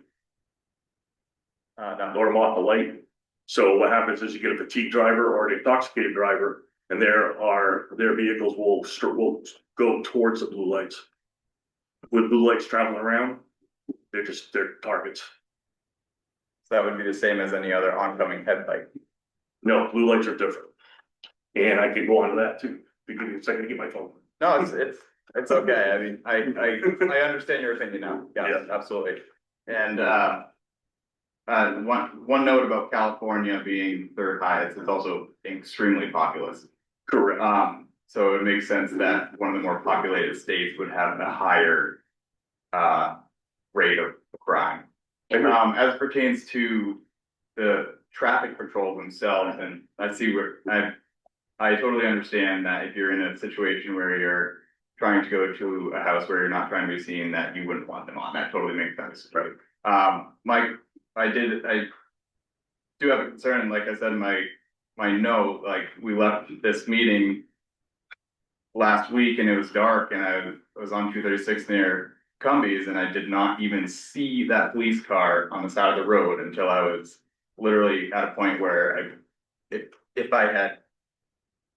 Or Moth the Light? So what happens is you get a fatigued driver or an intoxicated driver, and their vehicles will go towards the blue lights. With blue lights traveling around, they're targets. So that would be the same as any other oncoming headlight. No, blue lights are different. And I could go on to that too, because it's a second to get my phone. No, it's okay. I mean, I understand your opinion now. Yes, Yeah. absolutely. And one note about California being third highest, it's also extremely populous. Correct. So it makes sense that one of the more populated states would have a higher rate of crime. As pertains to the traffic patrol themselves, and I see where I totally understand that if you're in a situation where you're trying to go to a house where you're not trying to be seen, that you wouldn't want them on. That totally makes sense. Right. I do have a concern, like I said in my note, like we left this meeting last week and it was dark and I was on 236 near Cumbies and I did not even see that police car on the side of the road until I was literally at a point where if I had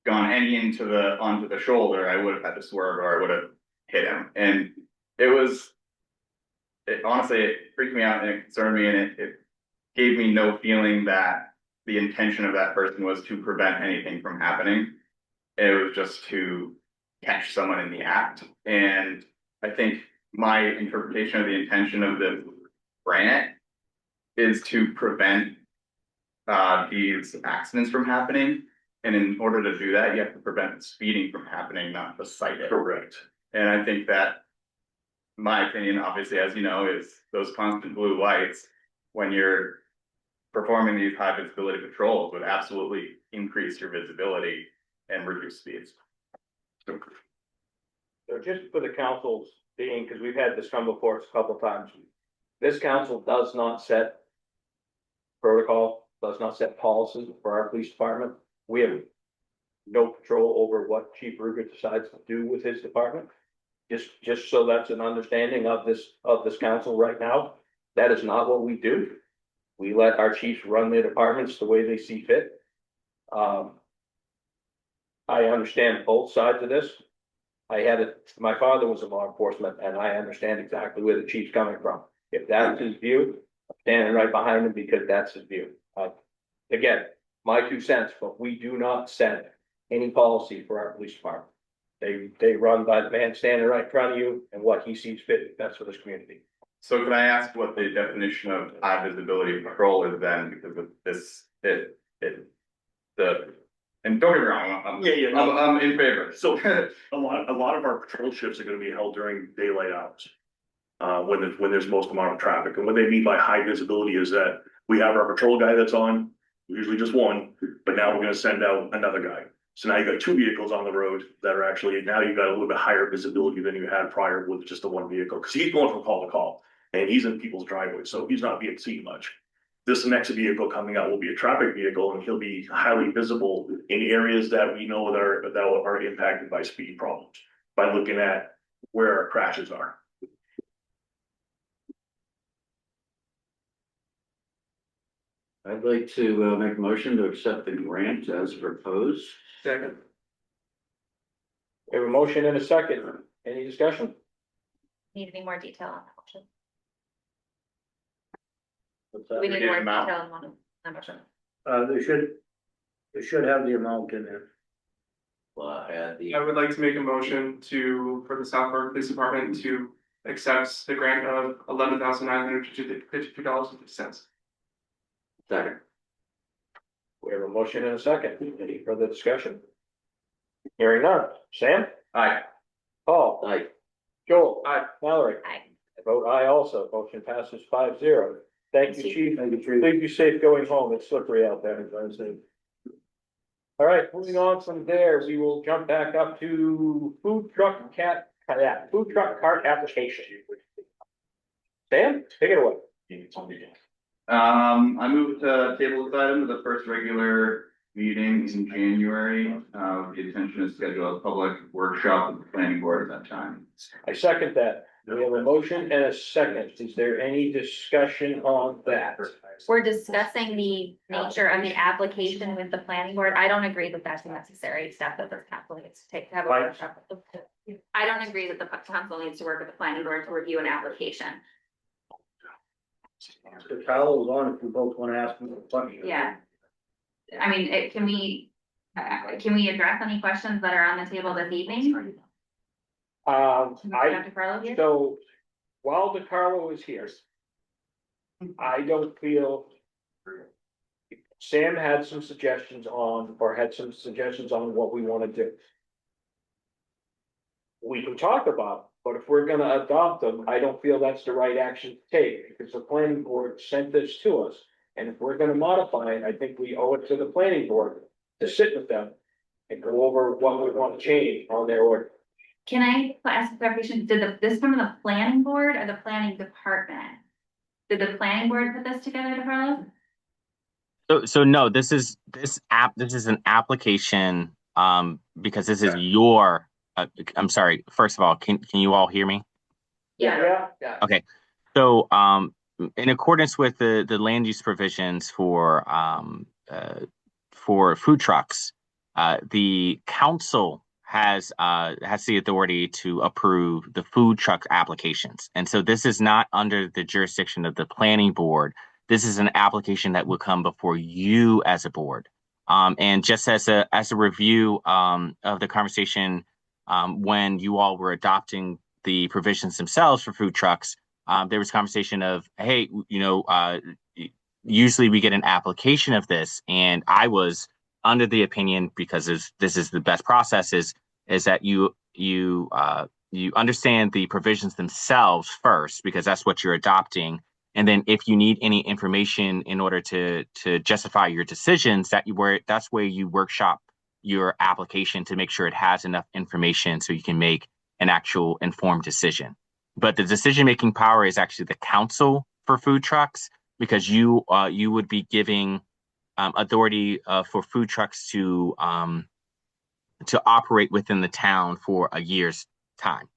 gone any onto the shoulder, I would have had to swerve or I would have hit him. And honestly, it freaked me out and it concerned me, and it gave me no feeling that the intention of that person was to prevent anything from happening. It was just to catch someone in the act. And I think my interpretation of the intention of the grant is to prevent these accidents from happening. And in order to do that, you have to prevent speeding from happening, not just cite it. Correct. And I think that, my opinion, obviously, as you know, is those constant blue lights when you're performing these high visibility patrols would absolutely increase your visibility and reduce speeds. So just for the council's being, because we've had this come before us a couple times, this council does not set protocol, does not set policy for our police department. We have no control over what Chief Ruger decides to do with his department. Just so that's an understanding of this council right now. That is not what we do. We let our chiefs run their departments the way they see fit. I understand both sides of this. My father was in law enforcement and I understand exactly where the chief's coming from. If that's his view, I'm standing right behind him because that's his view. Again, my 2 cents, but we do not set any policy for our police department. They run by the man standing right in front of you and what he sees fit best for this community. So can I ask what the definition of high visibility patrol is then, because of this, and don't get me wrong, I'm in favor. So a lot of our patrol shifts are gonna be held during daylight hours. When there's most amount of traffic, and what they mean by high visibility is that we have our patrol guy that's on, usually just one, but now we're gonna send out another guy. So now you got 2 vehicles on the road that are actually, now you've got a little bit higher visibility than you had prior with just the 1 vehicle, because he's going from call to call. And he's in people's driveways, so he's not being seen much. This next vehicle coming out will be a traffic vehicle, and he'll be highly visible in areas that we know that are impacted by speed problems, by looking at where our crashes are. I'd like to make a motion to accept the grant as proposed. Second. We have a motion and a second. Any discussion? Need any more detail on that motion? What's that? We need need more an amount? detail on that motion. They should have the amount in there. Well, I had the. I would like to make a motion for the South Park Police Department to accept the grant of $11,952.50. Second. We have a motion and a second. Any further discussion? Hearing none. Sam? Aye. Paul? Aye. Joel? Aye. Mallory? Aye. I vote aye also. Motion passes 5-0. Thank you, chief. Thank you, Chief. Please be safe going home. It's slippery out there. All right, moving on from there, we will jump back up to food truck cart application. Sam, take it away. I moved to table this item to the first regular meeting in January, with the intention to schedule a public workshop with the planning board at that time. I second that. We have a motion and a second. Is there any discussion on that? We're discussing the nature of the application with the planning board. I don't agree that that's a necessary step that the council needs to take to have a Right. workshop. I don't agree that the council needs to work with the planning board to review an application. The towel is on if you both wanna ask me a question. Yeah. I mean, can we address any questions that are on the table this evening? Dr. Carlo here? So while DeCarlo is here, I don't feel Sam had some suggestions on what we want to do. We can talk about, but if we're gonna adopt them, I don't feel that's the right action to take, because the planning board sent this to us. And if we're gonna modify it, I think we owe it to the planning board to sit with them and go over what we want to change on their order. Can I ask a clarification? Did this come from the planning board or the planning department? Did the planning board put this together, DeCarlo? So no, this is an application, because this is your, I'm sorry, first of all, can you all hear me? Yeah. Okay, so, in accordance with the land use provisions for food trucks, the council has the authority to approve the food truck applications. And so this is not under the jurisdiction of the planning board. This is an application that will come before you as a board. And just as a review of the conversation, when you all were adopting the provisions themselves for food trucks, there was conversation of, hey, usually we get an application of this, and I was under the opinion, because this is the best process, is that you understand the provisions themselves first, because that's what you're adopting, and then if you need any information in order to justify your decisions, that's where you workshop your application to make sure it has enough information so you can make an actual informed decision. But the decision-making power is actually the council for food trucks, because you would be giving authority for food trucks to operate within the town for a year's time.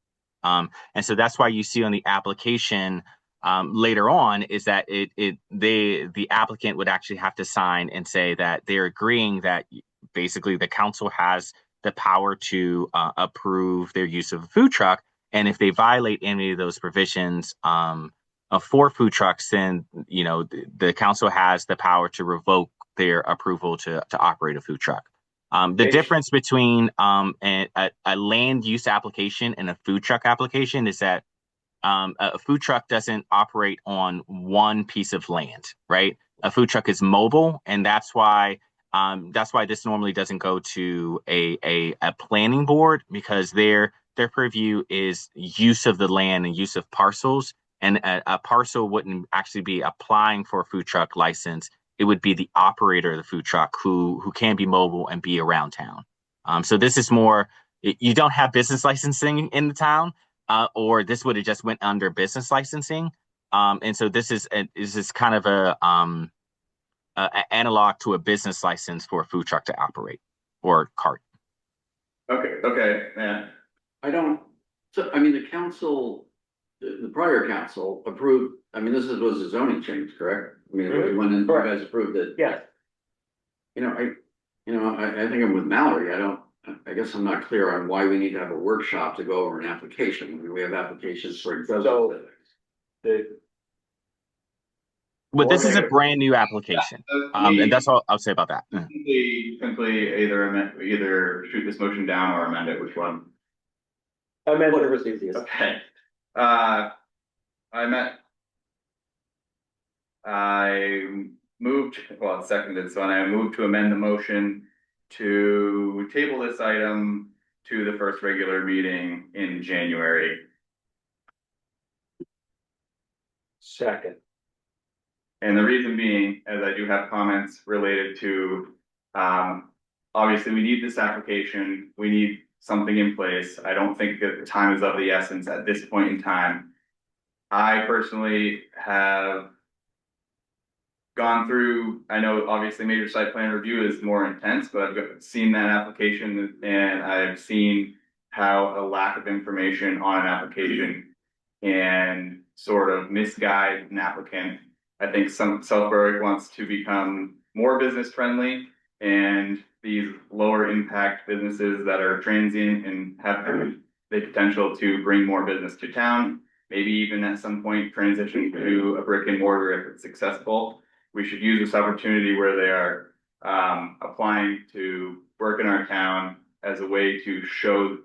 And so that's why you see on the application later on is that the applicant would actually have to sign and say that they're agreeing that basically the council has the power to approve their use of a food truck. And if they violate any of those provisions for food trucks, then the council has the power to revoke their approval to operate a food truck. The difference between a land use application and a food truck application is that a food truck doesn't operate on one piece of land, right? A food truck is mobile, and that's why this normally doesn't go to a planning board, because their purview is use of the land and use of parcels. And a parcel wouldn't actually be applying for a food truck license. It would be the operator of the food truck who can be mobile and be around town. So this is more, you don't have business licensing in the town, or this would have just went under business licensing. And so this is kind of a analog to a business license for a food truck to operate, or cart. Okay, yeah. The council the prior council approved, I mean, was a zoning change, correct? I mean, we went in, you Correct. guys approved it. Yeah, You know, I think I'm with Mallory. I guess I'm not clear on why we need to have a workshop to go over an application. I mean, we have applications for. So- the, But this is a Coordinator. brand new application. And that's all I'll say about that. Simply either shoot this motion down or amend it, which one? whatever's easiest. Okay, I moved, well, it's seconded, so I moved to amend the motion to table this item to the first regular meeting in January. Second. And the reason being, as I do have comments related to, obviously we need this application, we need something in place. I don't think that the time is of the essence at this point in time. I personally have gone through, I know obviously major site plan review is more intense, but I've seen that application and I've seen how a lack of information on an application can sort of misguide an applicant. I think South Berwick wants to become more business friendly, and these lower impact businesses that are transient and have the potential to bring more business to town, maybe even at some point transition to a brick and mortar if it's successful. We should use this opportunity where they are applying to work in our town as a way to show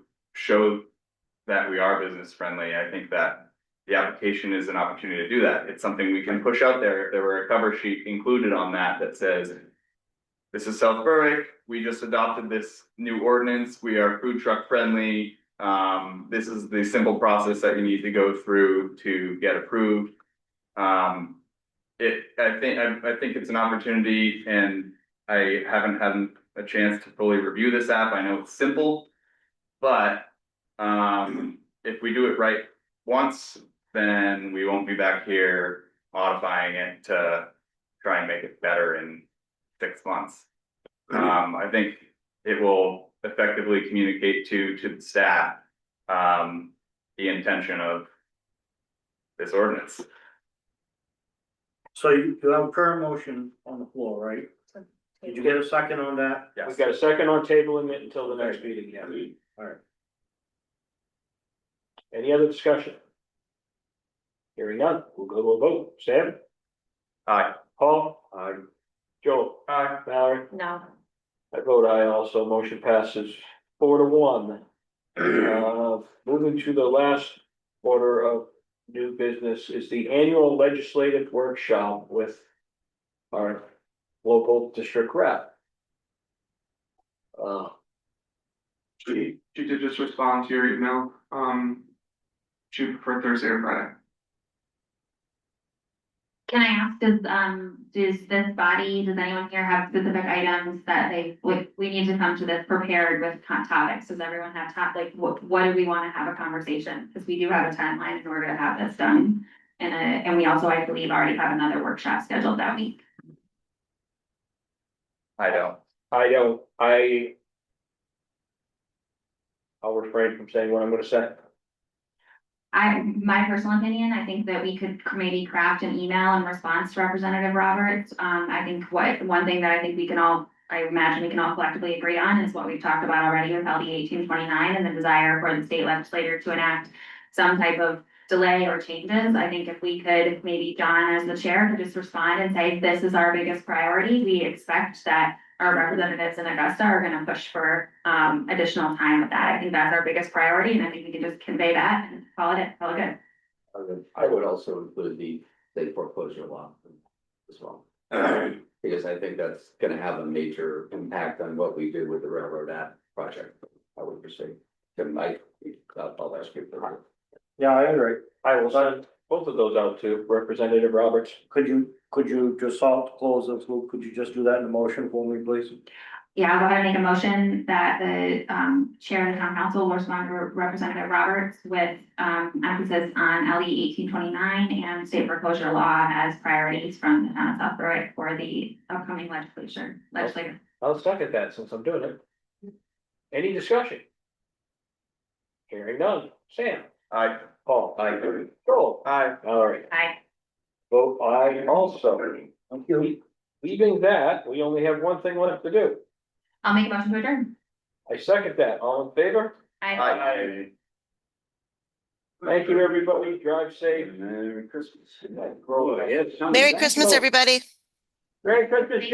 that we are business friendly. I think that the application is an opportunity to do that. It's something we can push out there. If there were a cover sheet included on that says, this is South Berwick, we just adopted this new ordinance, we are food truck friendly. This is the simple process that you need to go through to get approved. I think it's an opportunity, and I haven't had a chance to fully review this app. I know it's simple, but if we do it right once, then we won't be back here modifying it to try and make it better in 6 months. I think it will effectively communicate to the staff the intention of this ordinance. So you have a current motion on the floor, right? Did you get a second on that? We've got a second on tabling it until the next meeting, yeah. Alright. Any other discussion? Hearing none, we'll go to a vote. Sam? Aye. Paul? Aye. Joe? Aye. Mallory? No, I vote aye also. Motion passes 4-1. Moving to the last order of new business is the annual legislative workshop with our local district rep. She did just respond to your email. She preferred Thursday or Friday. can I ask, does this body, does anyone here have specific items that we need to come to this prepared with topics? Does everyone have what do we want to have a conversation? Because we do have a timeline in order to have this done. And we also, I believe, already have another workshop scheduled that week. I don't. I'll refrain from saying what I'm gonna say. My personal opinion, I think that we could maybe craft an email in response to Representative Roberts. I think one thing that I think I imagine we can all collectively agree on is what we've talked about already with LD 1829 and the desire for the state legislature to enact some type of delay or changes. I think if we could, maybe John as the chair could just respond and say, this is our biggest priority. We expect that our representatives in Augusta are gonna push for additional time with that. I think that's our biggest priority, and I think we can just convey that and call it good. I would also include the state foreclosure law as well. Because I think that's gonna have a major impact on what we do with the railroad app project, I would proceed. I'll ask you for that. Yeah, I agree. I will send both of those out to Representative Roberts. Could you just close this loop? Could you just do that in a motion for me, please? Yeah, I'll go ahead and make a motion that the chair of the town council will respond to Representative Roberts with emphasis on LD 1829 and state foreclosure law as priorities from the town of South Berwick for the upcoming legislature. I'll second that since I'm doing it. Any discussion? Hearing none. Sam? Aye. Paul? Aye. Joel? Aye. All right, Aye. vote aye also. Thank you. Leaving that, we only have one thing left to do. I'll make a motion to adjourn. I second that. All in favor? Aye. Thank you, everybody. Drive safe. Merry Christmas. Merry Merry Christmas, everybody. Merry Christmas.